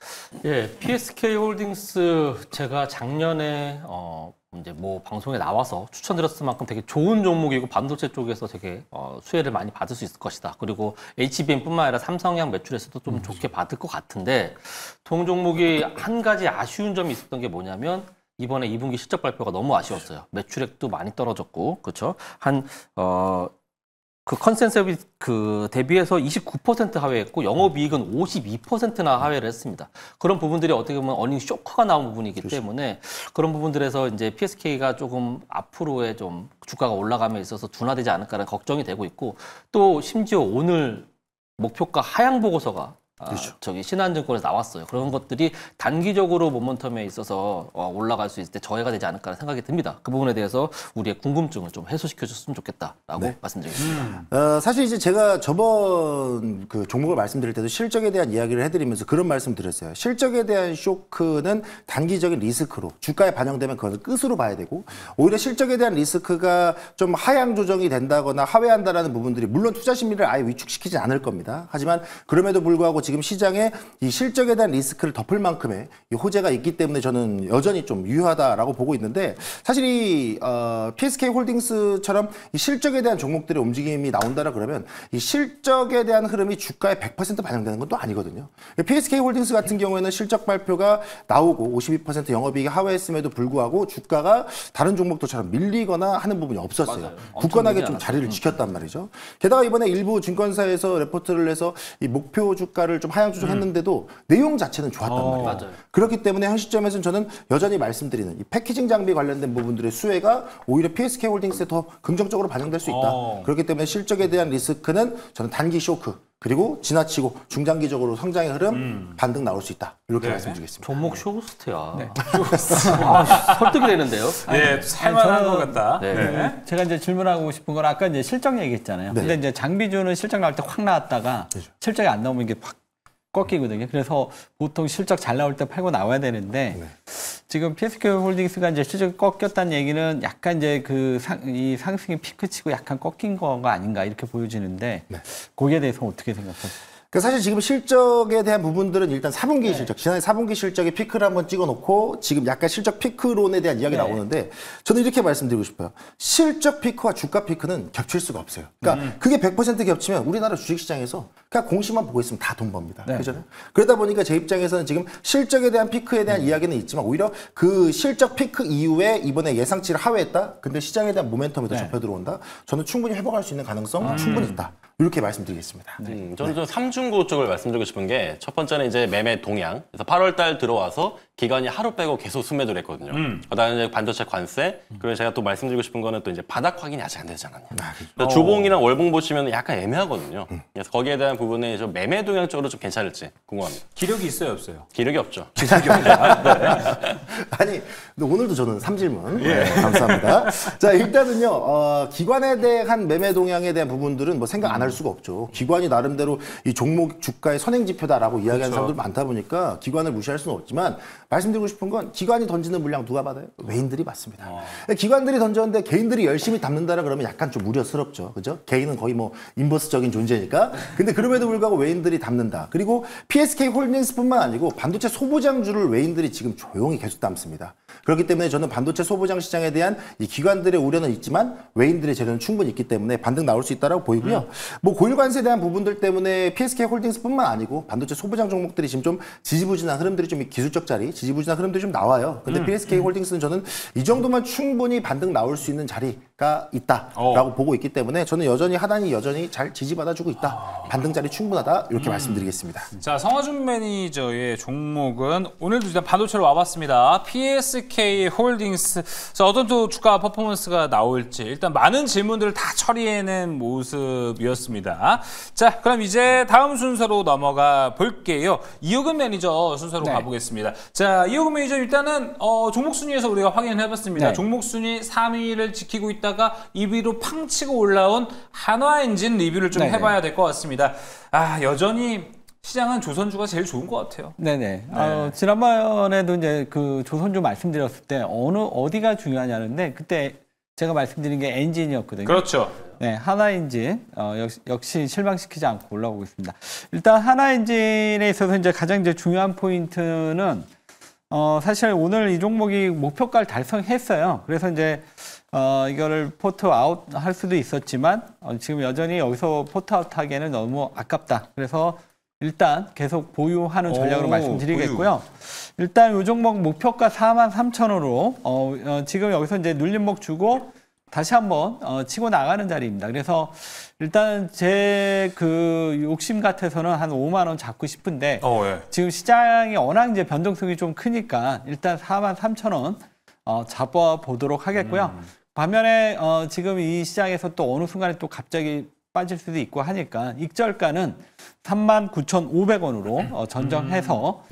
예, PSK홀딩스 제가 작년에 이제 뭐 방송에 나와서 추천드렸을 만큼 되게 좋은 종목이고 반도체 쪽에서 되게 수혜를 많이 받을 수 있을 것이다. 그리고 HBM뿐만 아니라 삼성양 매출에서도 좀 좋게 받을 것 같은데 동 종목이 한 가지 아쉬운 점이 있었던 게 뭐냐면 이번에 2분기 실적 발표가 너무 아쉬웠어요. 매출액도 많이 떨어졌고, 그렇죠? 그 컨센서스 대비해서 29% 하회했고 영업이익은 52%나 하회를 했습니다. 그런 부분들이 어떻게 보면 어닝 쇼크가 나온 부분이기 때문에 그런 부분들에서 이제 PSK가 조금 앞으로의 좀 주가가 올라감에 있어서 둔화되지 않을까라는 걱정이 되고 있고 또 심지어 오늘 목표가 하향 보고서가 저기 신한증권에서 나왔어요. 그런 것들이 단기적으로 모멘텀에 있어서 올라갈 수 있을 때 저해가 되지 않을까라는 생각이 듭니다. 그 부분에 대해서 우리의 궁금증을 좀 해소시켜 줬으면 좋겠다라고 말씀드리겠습니다. 사실 이제 제가 저번 그 종목을 말씀드릴 때도 실적에 대한 이야기를 해드리면서 그런 말씀 드렸어요. 실적에 대한 쇼크는 단기적인 리스크로 주가에 반영되면 그것을 끝으로 봐야 되고 오히려 실적에 대한 리스크가 좀 하향 조정이 된다거나 하회한다라는 부분들이 물론 투자 심리를 아예 위축시키지 않을 겁니다. 하지만 그럼에도 불구하고 지금 시장에 이 실적에 대한 리스크를 덮을 만큼의 이 호재가 있기 때문에 저는 여전히 좀 유효하다라고 보고 있는데 사실 이 PSK홀딩스처럼 이 실적에 대한 종목들의 움직임이 나온다라 그러면 이 실적에 대한 흐름이 주가에 100% 반영되는 건 또 아니거든요. PSK홀딩스 같은 경우에는 실적 발표가 나오고 52% 영업이익이 하회했음에도 불구하고 주가가 다른 종목들처럼 밀리거나 하는 부분이 없었어요. 굳건하게 좀 자리를 지켰단 말이죠. 게다가 이번에 일부 증권사에서 레포트를 해서 이 목표 주가를 좀 하향 조정했는데도 내용 자체는 좋았단 말이에요. 맞아요. 그렇기 때문에 현 시점에서는 저는 여전히 말씀드리는 이 패키징 장비 관련된 부분들의 수혜가 오히려 PSK홀딩스에 더 긍정적으로 반영될 수 있다. 그렇기 때문에 실적에 대한 리스크는 저는 단기 쇼크 그리고 지나치고 중장기적으로 성장의 흐름 반등 나올 수 있다. 이렇게 말씀드리겠습니다. 종목 쇼호스트야. 설득이 되는데요. 네, 살만한 것 같다. 네. 제가 이제 질문하고 싶은 건 아까 이제 실적 얘기했잖아요. 근데 이제 장비주는 실적 나올 때 확 나왔다가 실적이 안 나오면 이게 확 꺾이거든요. 그래서 보통 실적 잘 나올 때 팔고 나와야 되는데 지금 PSK홀딩스가 이제 실적이 꺾였다는 얘기는 약간 이제 이 상승이 피크치고 약간 꺾인 거가 아닌가 이렇게 보여지는데 거기에 대해서 어떻게 생각하세요? 사실 지금 실적에 대한 부분들은 일단 4분기 실적, 지난해 4분기 실적의 피크를 한번 찍어놓고 지금 약간 실적 피크론에 대한 이야기 나오는데 저는 이렇게 말씀드리고 싶어요. 실적 피크와 주가 피크는 겹칠 수가 없어요. 그러니까 그게 100% 겹치면 우리나라 주식시장에서 그냥 공시만 보고 있으면 다 돈 법니다. 그죠? 그러다 보니까 제 입장에서는 지금 실적에 대한 피크에 대한 이야기는 있지만 오히려 그 실적 피크 이후에 이번에 예상치를 하회했다. 근데 시장에 대한 모멘텀이 더 접혀 들어온다. 저는 충분히 회복할 수 있는 가능성 충분히 있다. 이렇게 말씀드리겠습니다. 저는 좀 삼중고 쪽을 말씀드리고 싶은 게 첫 번째는 이제 매매 동향. 그래서 8월 달 들어와서 기관이 하루 빼고 계속 순매도를 했거든요. 그다음에 이제 반도체 관세. 그리고 제가 또 말씀드리고 싶은 거는 또 이제 바닥 확인이 아직 안 되지 않았냐. 그래서 주봉이랑 월봉 보시면 약간 애매하거든요. 그래서 거기에 대한 부분에 좀 매매 동향 쪽으로 좀 괜찮을지 궁금합니다. 기력이 있어요, 없어요? 기력이 없죠. 아니, 근데 오늘도 저는 3질문. 감사합니다. 자, 일단은요, 기관에 대한 매매 동향에 대한 부분들은 뭐 생각 안 할 수가 없죠. 기관이 나름대로 이 종목 주가의 선행지표다라고 이야기하는 사람들 많다 보니까 기관을 무시할 수는 없지만 말씀드리고 싶은 건 기관이 던지는 물량 누가 받아요? 외인들이 받습니다. 기관들이 던졌는데 개인들이 열심히 담는다라 그러면 약간 좀 우려스럽죠. 그죠? 개인은 거의 뭐 인버스적인 존재니까. 근데 그럼에도 불구하고 외인들이 담는다. 그리고 PSK홀딩스뿐만 아니고 반도체 소부장주를 외인들이 지금 조용히 계속 담습니다. 그렇기 때문에 저는 반도체 소부장 시장에 대한 이 기관들의 우려는 있지만 외인들의 재료는 충분히 있기 때문에 반등 나올 수 있다라고 보이고요. 뭐 고유 관세에 대한 부분들 때문에 PSK홀딩스뿐만 아니고 반도체 소부장 종목들이 지금 좀 지지부진한 흐름들이 좀 기술적 자리, 지지부진한 흐름들이 좀 나와요. 근데 PSK홀딩스는 저는 이 정도만 충분히 반등 나올 수 있는 자리 가 있다라고 보고 있기 때문에 저는 여전히 하단이 여전히 잘 지지받아주고 있다. 반등짜리 충분하다. 이렇게 말씀드리겠습니다. 자, 성화준 매니저의 종목은 오늘도 일단 반도체로 와봤습니다. PSK 홀딩스. 자, 어떤 또 주가 퍼포먼스가 나올지 일단 많은 질문들을 다 처리해낸 모습이었습니다. 자, 그럼 이제 다음 순서로 넘어가 볼게요. 이호근 매니저 순서로 가보겠습니다. 자, 이호근 매니저 일단은 종목 순위에서 우리가 확인해봤습니다. 종목 순위 3위를 지키고 있다가 2위로 팡 치고 올라온 한화엔진 리뷰를 좀 해봐야 될 것 같습니다. 아, 여전히 시장은 조선주가 제일 좋은 것 같아요. 네네. 지난번에도 이제 그 조선주 말씀드렸을 때 어디가 중요하냐는데 그때 제가 말씀드린 게 엔진이었거든요. 그렇죠. 네, 하나엔진 역시 실망시키지 않고 올라오고 있습니다. 일단 하나엔진에 있어서 이제 가장 이제 중요한 포인트는 사실 오늘 이 종목이 목표가를 달성했어요. 그래서 이제 이거를 포트 아웃 할 수도 있었지만 지금 여전히 여기서 포트 아웃 하기에는 너무 아깝다. 그래서 일단 계속 보유하는 전략으로 말씀드리겠고요. 일단 이 종목 목표가 43,000원으로 지금 여기서 이제 눌림목 주고 다시 한번 치고 나가는 자리입니다. 그래서 일단 제 그 욕심 같아서는 한 5만 원 잡고 싶은데 지금 시장이 워낙 이제 변동성이 좀 크니까 일단 43,000원 잡아보도록 하겠고요. 반면에 지금 이 시장에서 또 어느 순간에 또 갑자기 빠질 수도 있고 하니까 익절가는 39,500원으로 전정해서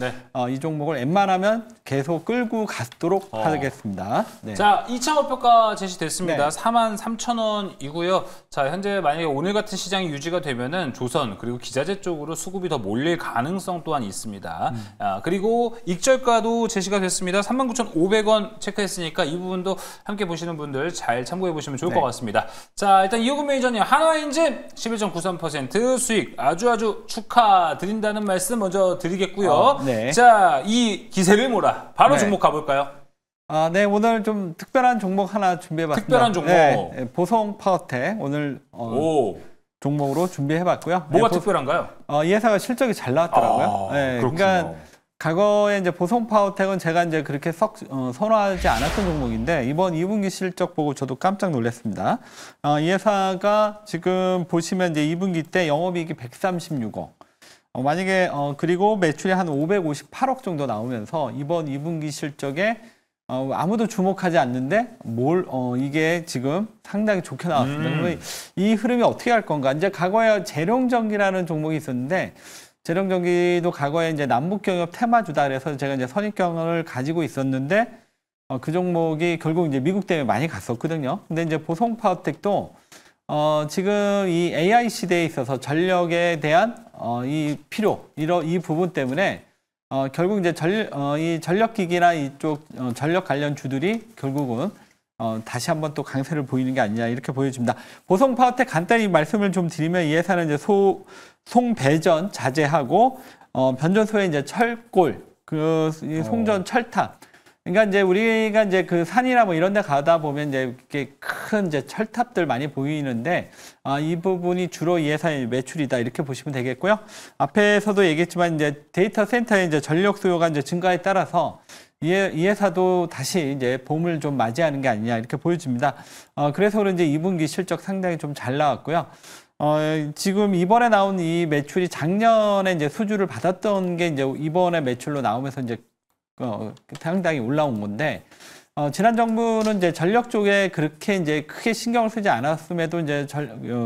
이 종목을 웬만하면 계속 끌고 가도록 하겠습니다. 네. 자, 2차 목표가 제시됐습니다. 43,000원이고요. 자, 현재 만약에 오늘 같은 시장이 유지가 되면은 조선 그리고 기자재 쪽으로 수급이 더 몰릴 가능성 또한 있습니다. 그리고 익절가도 제시가 됐습니다. 39,500원 체크했으니까 이 부분도 함께 보시는 분들 잘 참고해 보시면 좋을 것 같습니다. 자, 일단 이호근 매니저님, 한화엔진 11.93% 수익 아주 축하드린다는 말씀 먼저 드리겠고요. 자, 이 기세를 몰아 바로 종목 가볼까요? 네, 오늘 좀 특별한 종목 하나 준비해봤습니다. 특별한 종목. 보성 파워텍 오늘 종목으로 준비해봤고요. 뭐가 특별한가요? 이 회사가 실적이 잘 나왔더라고요. 그러니까 과거에 이제 보성 파워텍은 제가 이제 그렇게 썩 선호하지 않았던 종목인데 이번 2분기 실적 보고 저도 깜짝 놀랐습니다. 이 회사가 지금 보시면 이제 2분기 때 영업이익이 136억. 만약에 그리고 매출이 한 558억 정도 나오면서 이번 2분기 실적에 아무도 주목하지 않는데 이게 지금 상당히 좋게 나왔습니다. 그러면 이 흐름이 어떻게 할 건가? 이제 과거에 재룡전기라는 종목이 있었는데 재룡전기도 과거에 이제 남북경협 테마주다 그래서 제가 이제 선입견을 가지고 있었는데 그 종목이 결국 이제 미국 때문에 많이 갔었거든요. 근데 이제 보성파워텍도 지금 이 AI 시대에 있어서 전력에 대한 이 필요 이 부분 때문에 결국 이제 이 전력기기나 이쪽 전력 관련 주들이 결국은 다시 한번 또 강세를 보이는 게 아니냐 이렇게 보여집니다. 보성파워텍 간단히 말씀을 좀 드리면 이 회사는 이제 송배전 자재하고 변전소에 이제 철골 이 송전 철탑. 그러니까 이제 우리가 이제 그 산이나 뭐 이런 데 가다 보면 이제 이렇게 큰 이제 철탑들 많이 보이는데 이 부분이 주로 이 회사의 매출이다 이렇게 보시면 되겠고요. 앞에서도 얘기했지만 이제 데이터 센터의 이제 전력 수요가 이제 증가에 따라서 이 회사도 다시 이제 봄을 좀 맞이하는 게 아니냐 이렇게 보여집니다. 그래서 그런지 2분기 실적 상당히 좀 잘 나왔고요. 지금 이번에 나온 이 매출이 작년에 이제 수주를 받았던 게 이제 이번에 매출로 나오면서 이제 상당히 올라온 건데 지난 정부는 이제 전력 쪽에 그렇게 이제 크게 신경을 쓰지 않았음에도 이제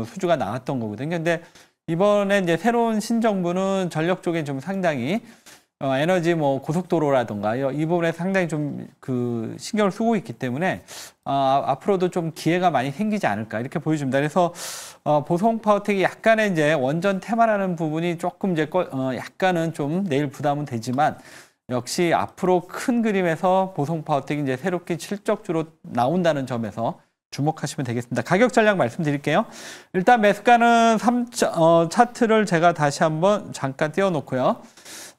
수주가 나왔던 거거든요. 근데 이번에 이제 새로운 신정부는 전력 쪽에 좀 상당히 에너지 뭐 고속도로라든가 이 부분에 상당히 좀 그 신경을 쓰고 있기 때문에 앞으로도 좀 기회가 많이 생기지 않을까 이렇게 보여집니다. 그래서 보성파워텍이 약간의 이제 원전 테마라는 부분이 조금 이제 약간은 좀 내일 부담은 되지만 역시 앞으로 큰 그림에서 보성파워텍이 이제 새롭게 실적주로 나온다는 점에서 주목하시면 되겠습니다. 가격 전략 말씀드릴게요. 일단 매수가는 차트를 제가 다시 한번 잠깐 띄워놓고요.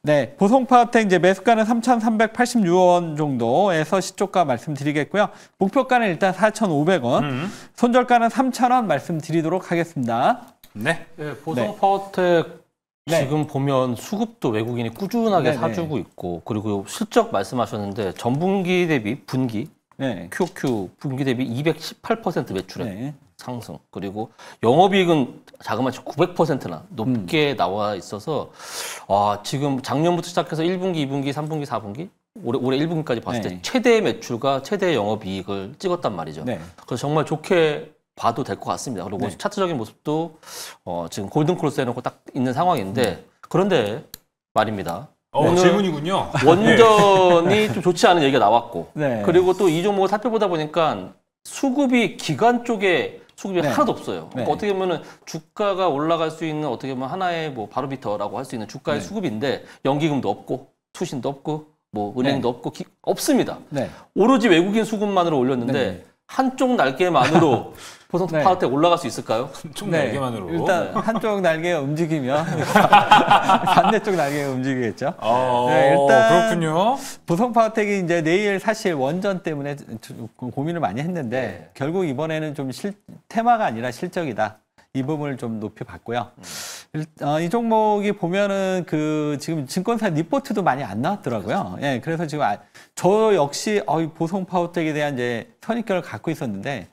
네, 보성파워텍 이제 매수가는 3,386원 정도에서 시초가 말씀드리겠고요. 목표가는 일단 4,500원, 손절가는 3,000원 말씀드리도록 하겠습니다. 네. 보성파워텍 지금 보면 수급도 외국인이 꾸준하게 사주고 있고 그리고 실적 말씀하셨는데 전분기 대비 분기 네. QOQ 분기 대비 218% 매출액 네. 상승. 그리고 영업이익은 자그마치 900%나 높게 나와 있어서 지금 작년부터 시작해서 1분기, 2분기, 3분기, 4분기 올해 1분기까지 봤을 때 네. 최대 매출과 최대 영업이익을 찍었단 말이죠. 네. 그래서 정말 좋게 봐도 될 것 같습니다. 그리고 네. 차트적인 모습도 지금 골든크로스 해놓고 딱 있는 상황인데 그런데 말입니다. 오늘 질문이군요. 원전이 좀 좋지 않은 얘기가 나왔고 네. 그리고 또 이 종목을 살펴보다 보니까 수급이 기관 쪽에 수급이 네. 하나도 없어요. 그러니까 네. 어떻게 보면 주가가 올라갈 수 있는 어떻게 보면 하나의 뭐 바로미터라고 할 수 있는 주가의 수급인데 연기금도 없고 투신도 없고 뭐 은행도 없고 없습니다. 네. 오로지 외국인 수급만으로 올렸는데 네. 한쪽 날개만으로 보성 네. 파워텍 올라갈 수 있을까요? 총 날개만으로. 일단 한쪽 날개가 움직이면 반대쪽 날개가 움직이겠죠. 네, 일단 그렇군요. 보성파워텍이 이제 내일 사실 원전 때문에 고민을 많이 했는데 결국 이번에는 좀 테마가 아니라 실적이다. 이 부분을 좀 높이 봤고요. 이 종목이 보면은 지금 증권사 리포트도 많이 안 나왔더라고요. 예, 그래서 지금 저 역시 보성파워텍에 대한 이제 선입견을 갖고 있었는데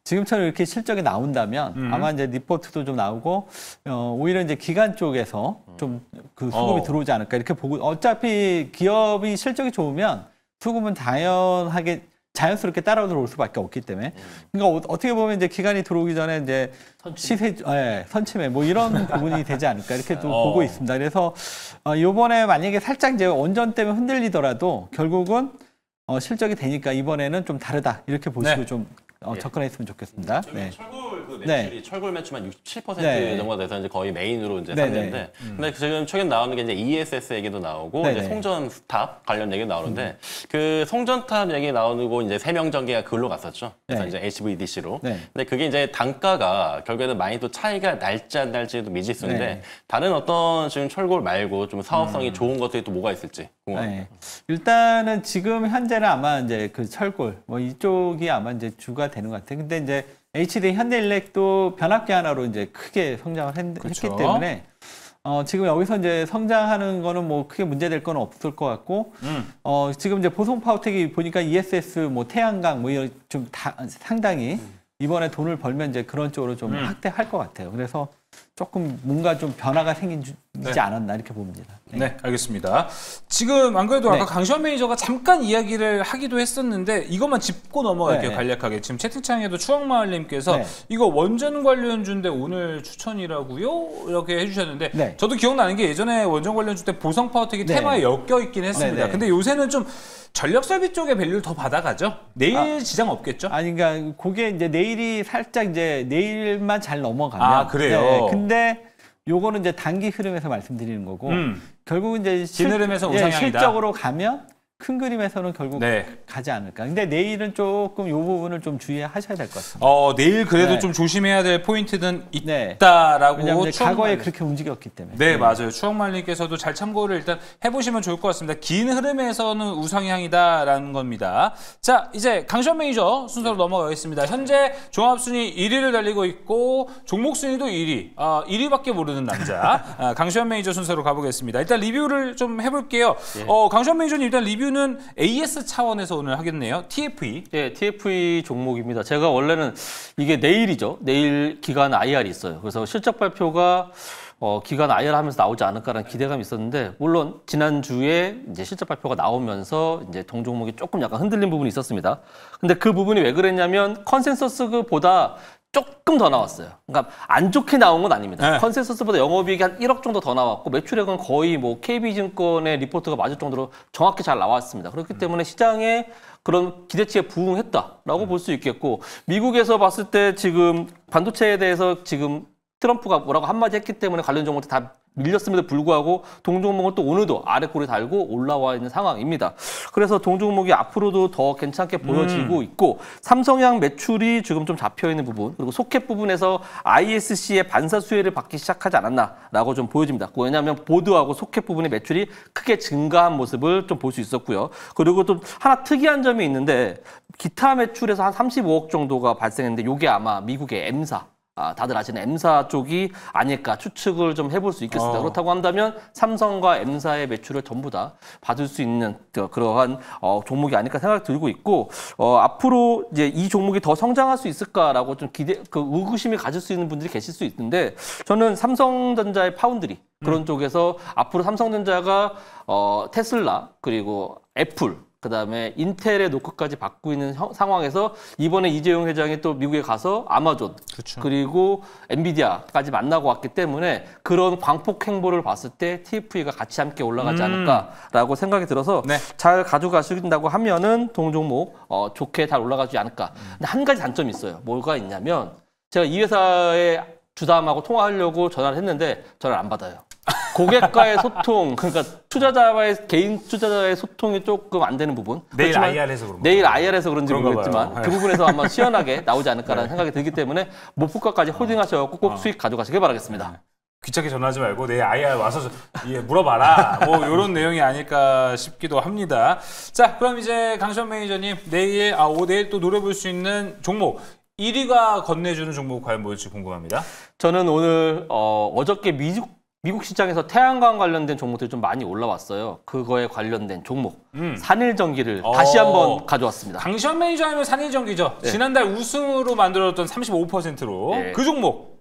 지금처럼 이렇게 실적이 나온다면 아마 이제 리포트도 좀 나오고 오히려 이제 기관 쪽에서 좀 그 수급이 들어오지 않을까 이렇게 보고 어차피 기업이 실적이 좋으면 수급은 자연스럽게 따라 들어올 수밖에 없기 때문에 그러니까 어떻게 보면 이제 기관이 들어오기 전에 이제 선침해 뭐 이런 부분이 되지 않을까 이렇게 또 보고 있습니다. 그래서 이번에 만약에 살짝 이제 원전 때문에 흔들리더라도 결국은 실적이 되니까 이번에는 좀 다르다 이렇게 보시고 좀 접근했으면 좋겠습니다. 네. 철골 그 매출이 철골 매출만 67% 정도가 돼서 이제 거의 메인으로 이제 삼는데, 근데 지금 최근 나오는 게 이제 ESS 얘기도 나오고 이제 송전탑 관련 얘기도 나오는데 그 송전탑 얘기 나오고 이제 세명 전기가 그걸로 갔었죠. 그래서 이제 HVDC로. 근데 그게 이제 단가가 결국에는 많이 또 차이가 날지 안 날지도 미지수인데 다른 어떤 지금 철골 말고 좀 사업성이 좋은 것들이 또 뭐가 있을지 궁금합니다. 일단은 지금 현재는 아마 이제 그 철골 뭐 이쪽이 아마 이제 주가 되는 것 같아요. 근데 이제 HD 현대일렉도 변압기 하나로 이제 크게 성장을 했기 때문에 지금 여기서 이제 성장하는 거는 뭐 크게 문제될 건 없을 것 같고 지금 이제 보성파워텍이 보니까 ESS 뭐 태양광 뭐 이런 좀 상당히 이번에 돈을 벌면 이제 그런 쪽으로 좀 확대할 것 같아요. 그래서 조금 뭔가 좀 변화가 생기지 않았나 이렇게 봅니다. 네, 알겠습니다. 지금 안 그래도 아까 강시원 매니저가 잠깐 이야기를 하기도 했었는데 이것만 짚고 넘어갈게요, 간략하게. 지금 채팅창에도 추억마을님께서 이거 원전 관련주인데 오늘 추천이라고요? 이렇게 해주셨는데 저도 기억나는 게 예전에 원전 관련주 때 보성파워텍이 테마에 엮여있긴 했습니다. 근데 요새는 좀 전력 설비 쪽에 밸류를 더 받아가죠? 내일 지장 없겠죠? 그러니까 그게 이제 내일이 살짝 이제 내일만 잘 넘어가면. 그래요? 근데 요거는 이제 단기 흐름에서 말씀드리는 거고 결국은 이제 긴 흐름에서 우상향이다. 실적으로 가면 큰 그림에서는 결국 가지 않을까. 근데 내일은 조금 이 부분을 좀 주의하셔야 될 것 같습니다. 내일 그래도 좀 조심해야 될 포인트는 있다라고. 왜냐하면 과거에 그렇게 움직였기 때문에. 네, 맞아요. 추억말님께서도 잘 참고를 일단 해보시면 좋을 것 같습니다. 긴 흐름에서는 우상향이다라는 겁니다. 자, 이제 강시원 매니저 순서로 넘어가겠습니다. 현재 종합순위 1위를 달리고 있고 종목 순위도 1위. 1위밖에 모르는 남자. 강시원 매니저 순서로 가보겠습니다. 일단 리뷰를 좀 해볼게요. 강시원 매니저님 일단 리뷰는 AS 차원에서 오늘 하겠네요. TFE. 네, TFE 종목입니다. 제가 원래는 이게 내일이죠. 내일 기간 IR이 있어요. 그래서 실적 발표가 기간 IR 하면서 나오지 않을까라는 기대감이 있었는데 물론 지난주에 이제 실적 발표가 나오면서 이제 동종목이 조금 약간 흔들린 부분이 있었습니다. 근데 그 부분이 왜 그랬냐면 컨센서스보다 조금 더 나왔어요. 그러니까 안 좋게 나온 건 아닙니다. 컨센서스보다 영업이익이 한 1억 정도 더 나왔고 매출액은 거의 뭐 KB증권의 리포트가 맞을 정도로 정확히 잘 나왔습니다. 그렇기 때문에 시장에 그런 기대치에 부응했다라고 볼 수 있겠고 미국에서 봤을 때 지금 반도체에 대해서 지금 트럼프가 뭐라고 한마디 했기 때문에 관련 종목들 다 밀렸음에도 불구하고 동종목은 또 오늘도 아래 꼬리 달고 올라와 있는 상황입니다. 그래서 동종목이 앞으로도 더 괜찮게 보여지고 있고 삼성양 매출이 지금 좀 잡혀있는 부분 그리고 소켓 부분에서 ISC의 반사 수혜를 받기 시작하지 않았나라고 좀 보여집니다. 왜냐하면 보드하고 소켓 부분의 매출이 크게 증가한 모습을 좀 볼 수 있었고요. 그리고 또 하나 특이한 점이 있는데 기타 매출에서 한 35억 정도가 발생했는데 이게 아마 미국의 M사 다들 아시는 M사 쪽이 아닐까 추측을 좀 해볼 수 있겠습니다. 그렇다고 한다면 삼성과 M사의 매출을 전부 다 받을 수 있는 그러한 종목이 아닐까 생각이 들고 있고 앞으로 이제 이 종목이 더 성장할 수 있을까라고 좀 의구심이 가질 수 있는 분들이 계실 수 있는데 저는 삼성전자의 파운드리 그런 쪽에서 앞으로 삼성전자가 테슬라 그리고 애플 그다음에 인텔의 노크까지 받고 있는 상황에서 이번에 이재용 회장이 또 미국에 가서 아마존 그렇죠. 그리고 엔비디아까지 만나고 왔기 때문에 그런 광폭 행보를 봤을 때 TFE가 같이 함께 올라가지 않을까라고 생각이 들어서 네. 잘 가져가신다고 하면은 동종목 좋게 잘 올라가지 않을까. 근데 한 가지 단점이 있어요. 뭐가 있냐면 제가 이 회사의 주담하고 통화하려고 전화를 했는데 전화를 안 받아요. 고객과의 소통, 그러니까 개인 투자자와의 소통이 조금 안 되는 부분. 내일 IR에서 그런 내일 IR에서 그런지 모르겠지만 봐요. 그 부분에서 아마 시원하게 나오지 않을까라는 생각이 들기 때문에 목표가까지 홀딩하셔서 꼭 수익 가져가시길 바라겠습니다. 귀찮게 전화하지 말고 내일 IR 와서 물어봐라. 뭐 이런 내용이 아닐까 싶기도 합니다. 자, 그럼 이제 강시원 매니저님 내일 또 노려볼 수 있는 종목 1위가 건네주는 종목 과연 뭘지 궁금합니다. 저는 오늘 어저께 미국 시장에서 태양광 관련된 종목들이 좀 많이 올라왔어요. 그거에 관련된 종목 산일전기를 다시 한번 가져왔습니다. 강시원 매니저 하면 산일전기죠. 네. 지난달 우승으로 만들었던 35%로 네. 그 종목.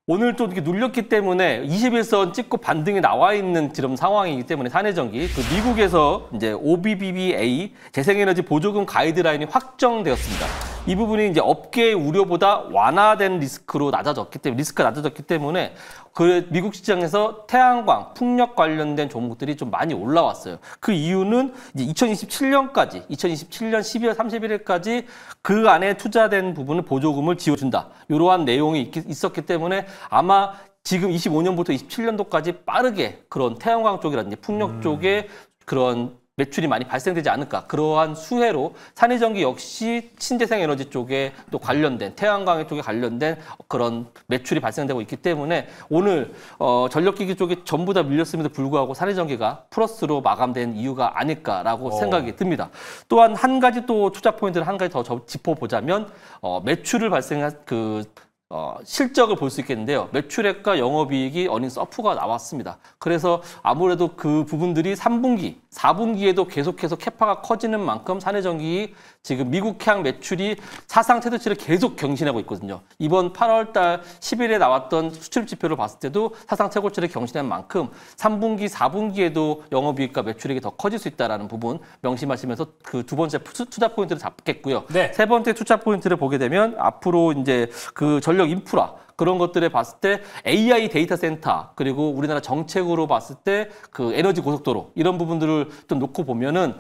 오늘 또 이렇게 눌렸기 때문에 21선 찍고 반등이 나와 있는 지금 상황이기 때문에 산일전기 그 미국에서 이제 OBBBA 재생에너지 보조금 가이드라인이 확정되었습니다. 이 부분이 이제 업계의 우려보다 완화된 리스크가 낮아졌기 때문에 그 미국 시장에서 태양광, 풍력 관련된 종목들이 좀 많이 올라왔어요. 그 이유는 이제 2027년 12월 31일까지 그 안에 투자된 부분을 보조금을 지어준다. 이러한 내용이 있었기 때문에 아마 지금 25년부터 27년도까지 빠르게 그런 태양광 쪽이라든지 풍력 쪽에 그런 매출이 많이 발생되지 않을까. 그러한 수혜로 산일전기 역시 신재생 에너지 쪽에 또 관련된 태양광 쪽에 관련된 그런 매출이 발생되고 있기 때문에 오늘 전력기기 쪽에 전부 다 밀렸음에도 불구하고 산일전기가 플러스로 마감된 이유가 아닐까라고 생각이 듭니다. 또한 한 가지 또 투자 포인트를 한 가지 더 짚어보자면 매출을 발생한 실적을 볼 수 있겠는데요. 매출액과 영업이익이 어닝 서프가 나왔습니다. 그래서 아무래도 그 부분들이 3분기, 4분기에도 계속해서 캐파가 커지는 만큼 산일전기 지금 미국향 매출이 사상 최대치를 계속 경신하고 있거든요. 이번 8월 달 10일에 나왔던 수출 지표를 봤을 때도 사상 최고치를 경신한 만큼 3분기, 4분기에도 영업이익과 매출액이 더 커질 수 있다는 부분 명심하시면서 그 두 번째 투자 포인트를 잡겠고요. 네. 세 번째 투자 포인트를 보게 되면 앞으로 이제 그 전력 인프라 그런 것들에 봤을 때 AI 데이터 센터 그리고 우리나라 정책으로 봤을 때 그 에너지 고속도로 이런 부분들을 좀 놓고 보면은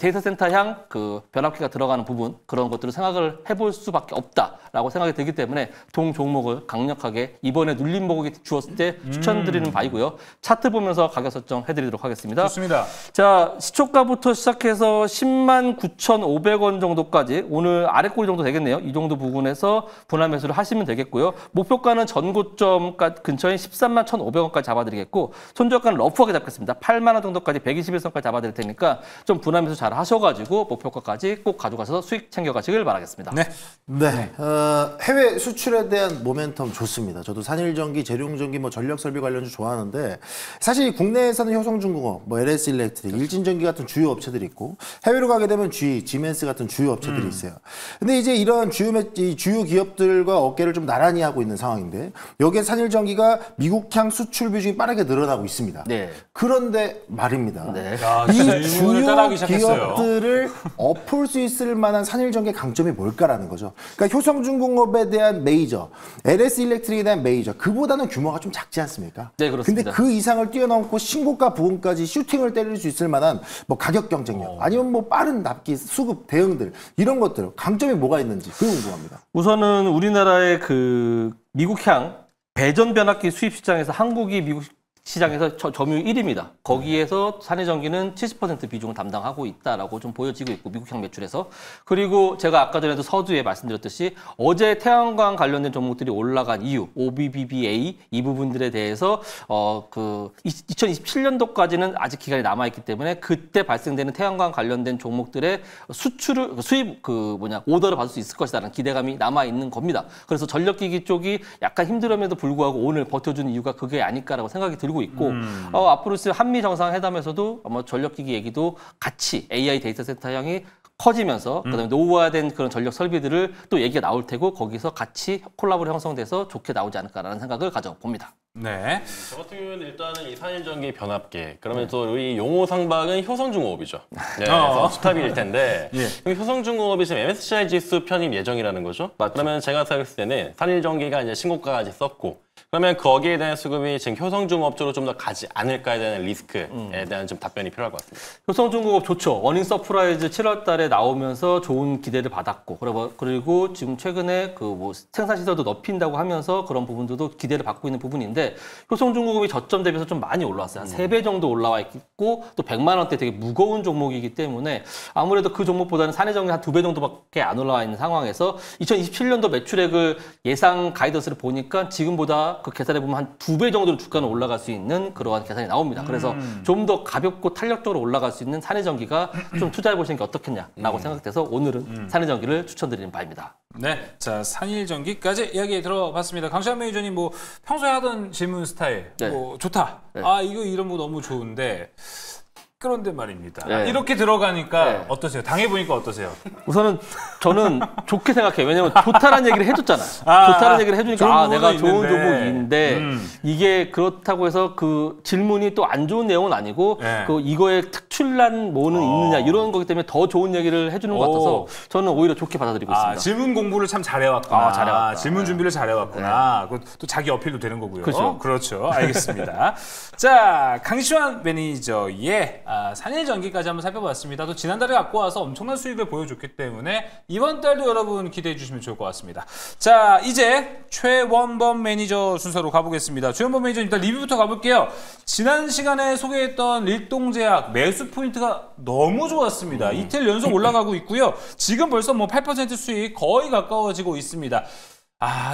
데이터 센터 향 그 변압기가 들어가는 부분 그런 것들을 생각을 해볼 수밖에 없다라고 생각이 들기 때문에 동 종목을 강력하게 이번에 눌림 목이 주었을 때 추천드리는 바이고요. 차트 보면서 가격 설정 해드리도록 하겠습니다. 좋습니다. 자, 시초가부터 시작해서 109,500원 정도까지 오늘 아래 꼬리 정도 되겠네요. 이 정도 부분에서 분할 매수를 하시면 되겠고요. 목표가는 전고점 근처인 131,500원까지 잡아드리겠고 손절가는 러프하게 잡겠습니다. 8만 원 정도까지 121선까지 잡아드릴 테니까 좀 분할 매수 잘 하셔가지고 목표가까지 꼭 가져가셔서 수익 챙겨가시길 바라겠습니다. 네. 네, 해외 수출에 대한 모멘텀 좋습니다. 저도 산일전기, 재룡전기, 전력설비 관련주 좋아하는데 사실 국내에서는 효성중공업, LS일렉트릭, 일진전기 같은 주요 업체들이 있고 해외로 가게 되면 GE, 지멘스 같은 주요 업체들이 있어요. 근데 이제 이런 주요 기업들과 어깨를 좀 나란히 하고 있는 상황인데 여기에 산일전기가 미국향 수출 비중이 빠르게 늘어나고 있습니다. 네. 그런데 말입니다. 네. 이 질문을 따라하기 주요 시작했어요. 기업들을 엎을 수 있을 만한 산일전기의 강점이 뭘까라는 거죠. 그러니까 효성중공업에 대한 메이저, LS일렉트릭에 대한 메이저, 그보다는 규모가 좀 작지 않습니까? 네, 그렇습니다. 근데 그 이상을 뛰어넘고 신고가 부분까지 슈팅을 때릴 수 있을 만한 가격 경쟁력, 아니면 빠른 납기, 수급, 대응들 이런 것들 강점이 뭐가 있는지 그거 궁금합니다. 우선은 우리나라의 그 미국향 배전 변압기 수입 시장에서 한국이 미국 시장에서 점유율 1위입니다. 거기에서 산해전기는 70% 비중을 담당하고 있다라고 좀 보여지고 있고 미국형 매출에서. 그리고 제가 아까 전에도 서두에 말씀드렸듯이 어제 태양광 관련된 종목들이 올라간 이유, OBBBA 이 부분들에 대해서 2027년도까지는 아직 기간이 남아 있기 때문에 그때 발생되는 태양광 관련된 종목들의 수입 오더를 받을 수 있을 것이라는 기대감이 남아 있는 겁니다. 그래서 전력기기 쪽이 약간 힘들음에도 불구하고 오늘 버텨준 이유가 그게 아닐까라고 생각이 들고 있고 앞으로 한미 정상회담에서도 아마 전력기기 얘기도 같이 AI 데이터 센터 향이 커지면서 그다음에 노후화된 그런 전력 설비들을 또 얘기가 나올 테고 거기서 같이 콜라보로 형성돼서 좋게 나오지 않을까라는 생각을 가져봅니다. 네. 저 같은 경우는 일단은 이 산일전기 변압계 그러면 또 우리 용어 상박은 효성중공업이죠. 네, 그래서 스탑일 텐데 효성중공업이 지금 MSCI 지수 편입 예정이라는 거죠. 맞죠. 그러면 제가 생각했을 때는 산일전기가 이제 신고가까지 썼고 그러면 거기에 대한 수급이 지금 효성중공업 쪽으로 좀 더 가지 않을까에 대한 리스크에 대한 좀 답변이 필요할 것 같습니다. 효성중공업 좋죠. 어닝 서프라이즈 7월 달에 나오면서 좋은 기대를 받았고 그리고 지금 최근에 생산시설도 넓힌다고 하면서 그런 부분들도 기대를 받고 있는 부분인데 효성중공업이 저점 대비해서 좀 많이 올라왔어요. 한 3배 정도 올라와 있고 또 100만 원대 되게 무거운 종목이기 때문에 아무래도 그 종목보다는 산해전기 한 2배 정도밖에 안 올라와 있는 상황에서 2027년도 매출액을 예상 가이던스를 보니까 지금보다 그 계산해 보면 한 2배 정도로 주가는 올라갈 수 있는 그러한 계산이 나옵니다. 그래서 좀 더 가볍고 탄력적으로 올라갈 수 있는 산해전기가 좀 투자해 보시는 게 어떻겠냐라고 생각돼서 오늘은 산해전기를 추천드리는 바입니다. 네, 자 산일전기까지 이야기 들어봤습니다. 강시환 매니저님 평소에 하던 질문 스타일 좋다. 네. 이거 이런 거 너무 좋은데 그런데 말입니다. 네. 이렇게 들어가니까 네. 어떠세요? 당해보니까 어떠세요? 우선은 저는 좋게 생각해요. 왜냐면 좋다라는 얘기를 해줬잖아요. 좋다라는 얘기를 해주니까 내가 좋은 종목인데 이게 그렇다고 해서 그 질문이 또 안 좋은 내용은 아니고 이거에 특출난 뭐는 있느냐 이런 거기 때문에 더 좋은 얘기를 해주는 것 같아서 저는 오히려 좋게 받아들이고 있습니다. 질문 공부를 참 잘해왔구나. 잘해왔다. 질문 준비를 잘해왔구나. 또 자기 어필도 되는 거고요. 그렇죠. 알겠습니다. 자, 강시환 매니저의 산일전기까지 한번 살펴봤습니다. 또 지난달에 갖고 와서 엄청난 수익을 보여줬기 때문에 이번 달도 여러분 기대해 주시면 좋을 것 같습니다. 자, 이제 최원범 매니저 순서로 가보겠습니다. 최원범 매니저 일단 리뷰부터 가볼게요. 지난 시간에 소개했던 릴동제약 매수 포인트가 너무 좋았습니다. 이틀 연속 올라가고 있고요. 지금 벌써 8% 수익 거의 가까워지고 있습니다.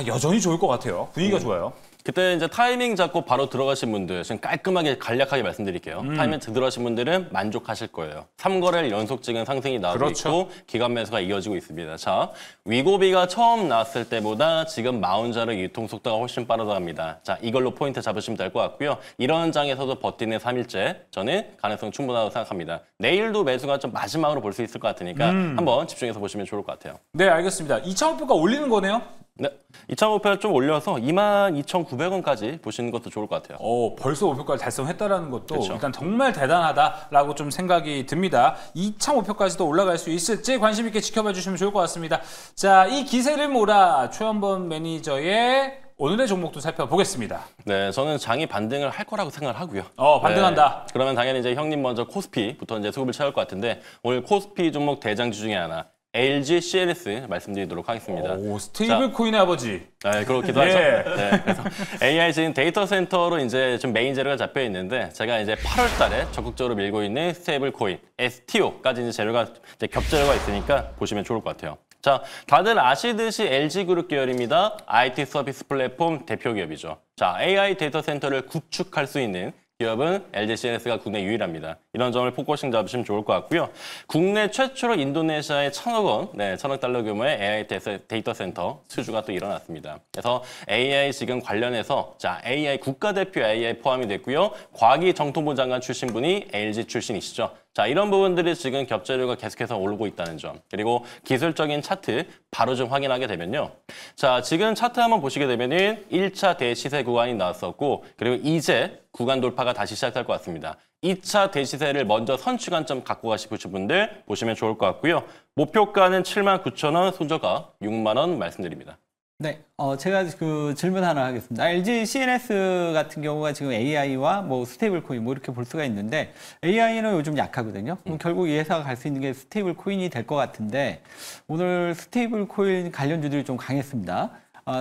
여전히 좋을 것 같아요. 분위기가 좋아요. 그때 이제 타이밍 잡고 바로 들어가신 분들 지금 깔끔하게 간략하게 말씀드릴게요. 타이밍 들어가신 분들은 만족하실 거예요. 3거래일 연속 찍은 상승이 나오고 있고 기간 매수가 이어지고 있습니다. 자, 위고비가 처음 나왔을 때보다 지금 마운자르 유통 속도가 훨씬 빠르다고 합니다. 자, 이걸로 포인트 잡으시면 될 것 같고요. 이런 장에서도 버티는 3일째 저는 가능성 충분하다고 생각합니다. 내일도 매수가 좀 마지막으로 볼 수 있을 것 같으니까 한번 집중해서 보시면 좋을 것 같아요. 네, 알겠습니다. 2차 목표가 올리는 거네요? 네, 2차 목표 좀 올려서 22,900원까지 보시는 것도 좋을 것 같아요. 벌써 목표까지 달성했다는 것도 일단 정말 대단하다라고 좀 생각이 듭니다. 2차 목표까지도 올라갈 수 있을지 관심 있게 지켜봐 주시면 좋을 것 같습니다. 자, 이 기세를 몰아 최원범 매니저의 오늘의 종목도 살펴보겠습니다. 네, 저는 장이 반등을 할 거라고 생각을 하고요. 반등한다. 네, 그러면 당연히 이제 형님 먼저 코스피부터 이제 수급을 채울 것 같은데 오늘 코스피 종목 대장주 중에 하나. LG CNS 말씀드리도록 하겠습니다. 스테이블 코인의 아버지. 네, 그렇기도 하죠. 네, 그래서 AI 지금 데이터 센터로 이제 좀 메인 재료가 잡혀 있는데 제가 이제 8월 달에 적극적으로 밀고 있는 스테이블 코인 STO까지 이제 재료가 이제 겹재료가 있으니까 보시면 좋을 것 같아요. 자, 다들 아시듯이 LG그룹 계열입니다. IT 서비스 플랫폼 대표 기업이죠. 자, AI 데이터 센터를 구축할 수 있는 기업은 LG CNS가 국내 유일합니다. 이런 점을 포커싱 잡으시면 좋을 것 같고요. 국내 최초로 인도네시아의 1,000억 원, 1,000억 달러 규모의 AI 데이터 센터 수주가 또 일어났습니다. 그래서 AI 지금 관련해서 AI 국가대표 AI 포함이 됐고요. 과기 정통부 장관 출신 분이 LG 출신이시죠. 자, 이런 부분들이 지금 겹재료가 계속해서 오르고 있다는 점. 그리고 기술적인 차트 바로 좀 확인하게 되면요. 자, 지금 차트 한번 보시게 되면은 1차 대시세 구간이 나왔었고, 그리고 이제 구간 돌파가 다시 시작할 것 같습니다. 2차 대시세를 먼저 선취관점 갖고 가시고 싶은 분들 보시면 좋을 것 같고요. 목표가는 79,000원, 손저가 6만 원 말씀드립니다. 네, 제가 그 질문 하나 하겠습니다. LG CNS 같은 경우가 지금 AI와 스테이블 코인 이렇게 볼 수가 있는데 AI는 요즘 약하거든요. 그럼 결국 이 회사가 갈 수 있는 게 스테이블 코인이 될 것 같은데 오늘 스테이블 코인 관련주들이 좀 강했습니다.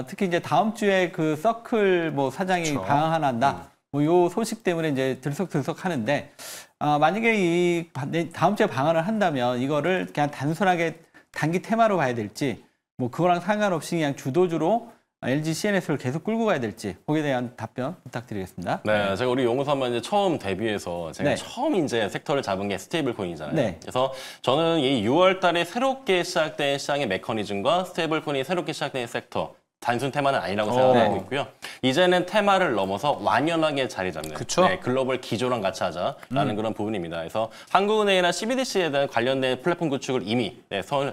특히 이제 다음 주에 그 서클 사장이 방한한다. 뭐 요 소식 때문에 이제 들썩들썩 하는데 만약에 이 다음 주에 방한을 한다면 이거를 그냥 단순하게 단기 테마로 봐야 될지 뭐 그거랑 상관없이 그냥 주도주로 LG CNS를 계속 끌고 가야 될지 거기에 대한 답변 부탁드리겠습니다. 네, 제가 우리 용호 선배 이제 처음 데뷔해서 제가 처음 이제 섹터를 잡은 게 스테이블 코인이잖아요. 네. 그래서 저는 이 6월 달에 새롭게 시작된 시장의 메커니즘과 스테이블 코인이 새롭게 시작된 섹터 단순 테마는 아니라고 생각하고 있고요. 이제는 테마를 넘어서 완연하게 자리 잡는 네, 글로벌 기조랑 같이 하자라는 그런 부분입니다. 그래서 한국은행이나 CBDC에 대한 관련된 플랫폼 구축을 이미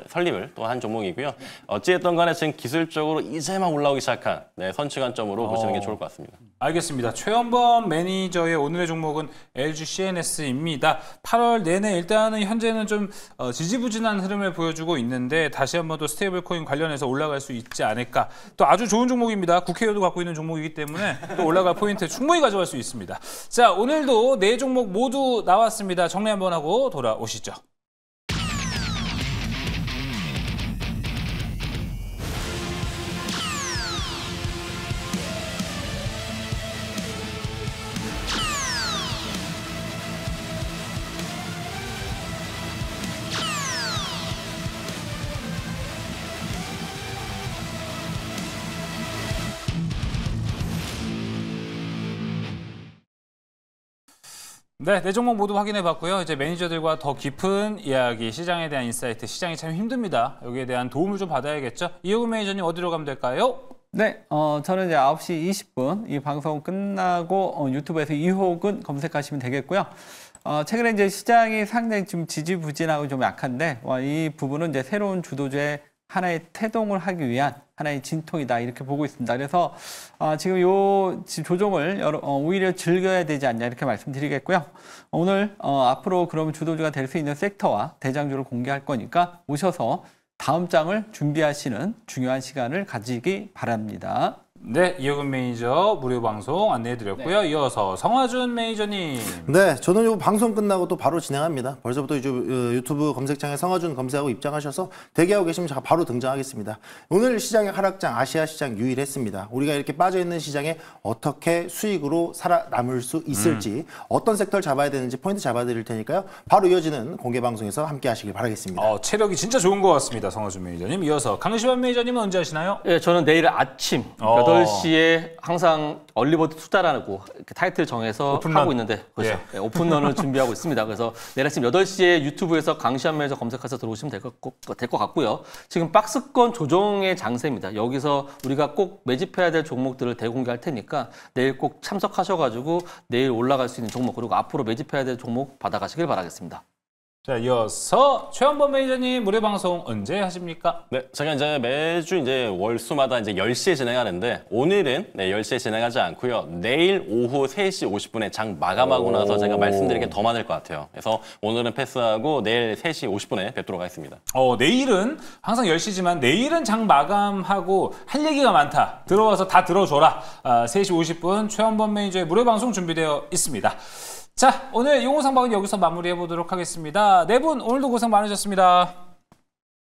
설립을 또 한 종목이고요. 어찌됐든 간에 지금 기술적으로 이제만 올라오기 시작한 선취관점으로 보시는 게 좋을 것 같습니다. 알겠습니다. 최현범 매니저의 오늘의 종목은 LG CNS입니다. 8월 내내 일단은 현재는 좀 지지부진한 흐름을 보여주고 있는데 다시 한번 또 스테이블 코인 관련해서 올라갈 수 있지 않을까. 또 아주 좋은 종목입니다. 국회의원도 갖고 있는 종목이기 때문에 또 올라갈 포인트 충분히 가져갈 수 있습니다. 자, 오늘도 4종목 모두 나왔습니다. 정리 한번 하고 돌아오시죠. 네, 4종목 모두 확인해봤고요. 이제 매니저들과 더 깊은 이야기, 시장에 대한 인사이트, 시장이 참 힘듭니다. 여기에 대한 도움을 좀 받아야겠죠. 이효근 매니저님 어디로 가면 될까요? 네, 저는 이제 9시 20분 이 방송 끝나고 유튜브에서 이효근 검색하시면 되겠고요. 최근에 이제 시장이 상당히 좀 지지부진하고 좀 약한데 이 부분은 이제 새로운 주도주의 하나의 태동을 하기 위한 하나의 진통이다 이렇게 보고 있습니다. 그래서 지금 요 조정을 오히려 즐겨야 되지 않냐 이렇게 말씀드리겠고요. 오늘 앞으로 그러면 주도주가 될 수 있는 섹터와 대장주를 공개할 거니까 오셔서 다음 장을 준비하시는 중요한 시간을 가지기 바랍니다. 네, 이효근 매니저 무료 방송 안내해드렸고요. 이어서 성화준 매니저님. 네, 저는 이 방송 끝나고 또 바로 진행합니다. 벌써부터 유튜브 검색창에 성화준 검색하고 입장하셔서 대기하고 계시면 제가 바로 등장하겠습니다. 오늘 시장의 하락장 아시아 시장 유일했습니다. 우리가 이렇게 빠져있는 시장에 어떻게 수익으로 살아남을 수 있을지 어떤 섹터를 잡아야 되는지 포인트 잡아드릴 테니까요. 바로 이어지는 공개 방송에서 함께 하시길 바라겠습니다. 체력이 진짜 좋은 것 같습니다. 성화준 매니저님. 이어서 강시환 매니저님은 언제 하시나요? 네, 저는 내일 아침 8시에 항상 얼리버드 투자라고 타이틀 정해서 오픈런. 하고 있는데 그렇죠. 네, 오픈런을 준비하고 있습니다. 그래서 내일 아침 8시에 유튜브에서 강시환 매니저 검색해서 들어오시면 될 것 같고요. 지금 박스권 조정의 장세입니다. 여기서 우리가 꼭 매집해야 될 종목들을 대공개할 테니까 내일 꼭 참석하셔가지고 내일 올라갈 수 있는 종목 그리고 앞으로 매집해야 될 종목 받아가시길 바라겠습니다. 자, 이어서 최현범 매니저님 무료 방송 언제 하십니까? 네, 제가 이제 매주 이제 월수마다 이제 10시에 진행하는데 오늘은 10시에 진행하지 않고요. 내일 오후 3시 50분에 장 마감하고 나서 제가 말씀드리는 게 더 많을 것 같아요. 그래서 오늘은 패스하고 내일 3시 50분에 뵙도록 하겠습니다. 내일은 항상 10시지만 내일은 장 마감하고 할 얘기가 많다. 들어와서 다 들어줘라. 3시 50분 최현범 매니저의 무료 방송 준비되어 있습니다. 자, 오늘 용호상박은 여기서 마무리해보도록 하겠습니다. 네 분 오늘도 고생 많으셨습니다.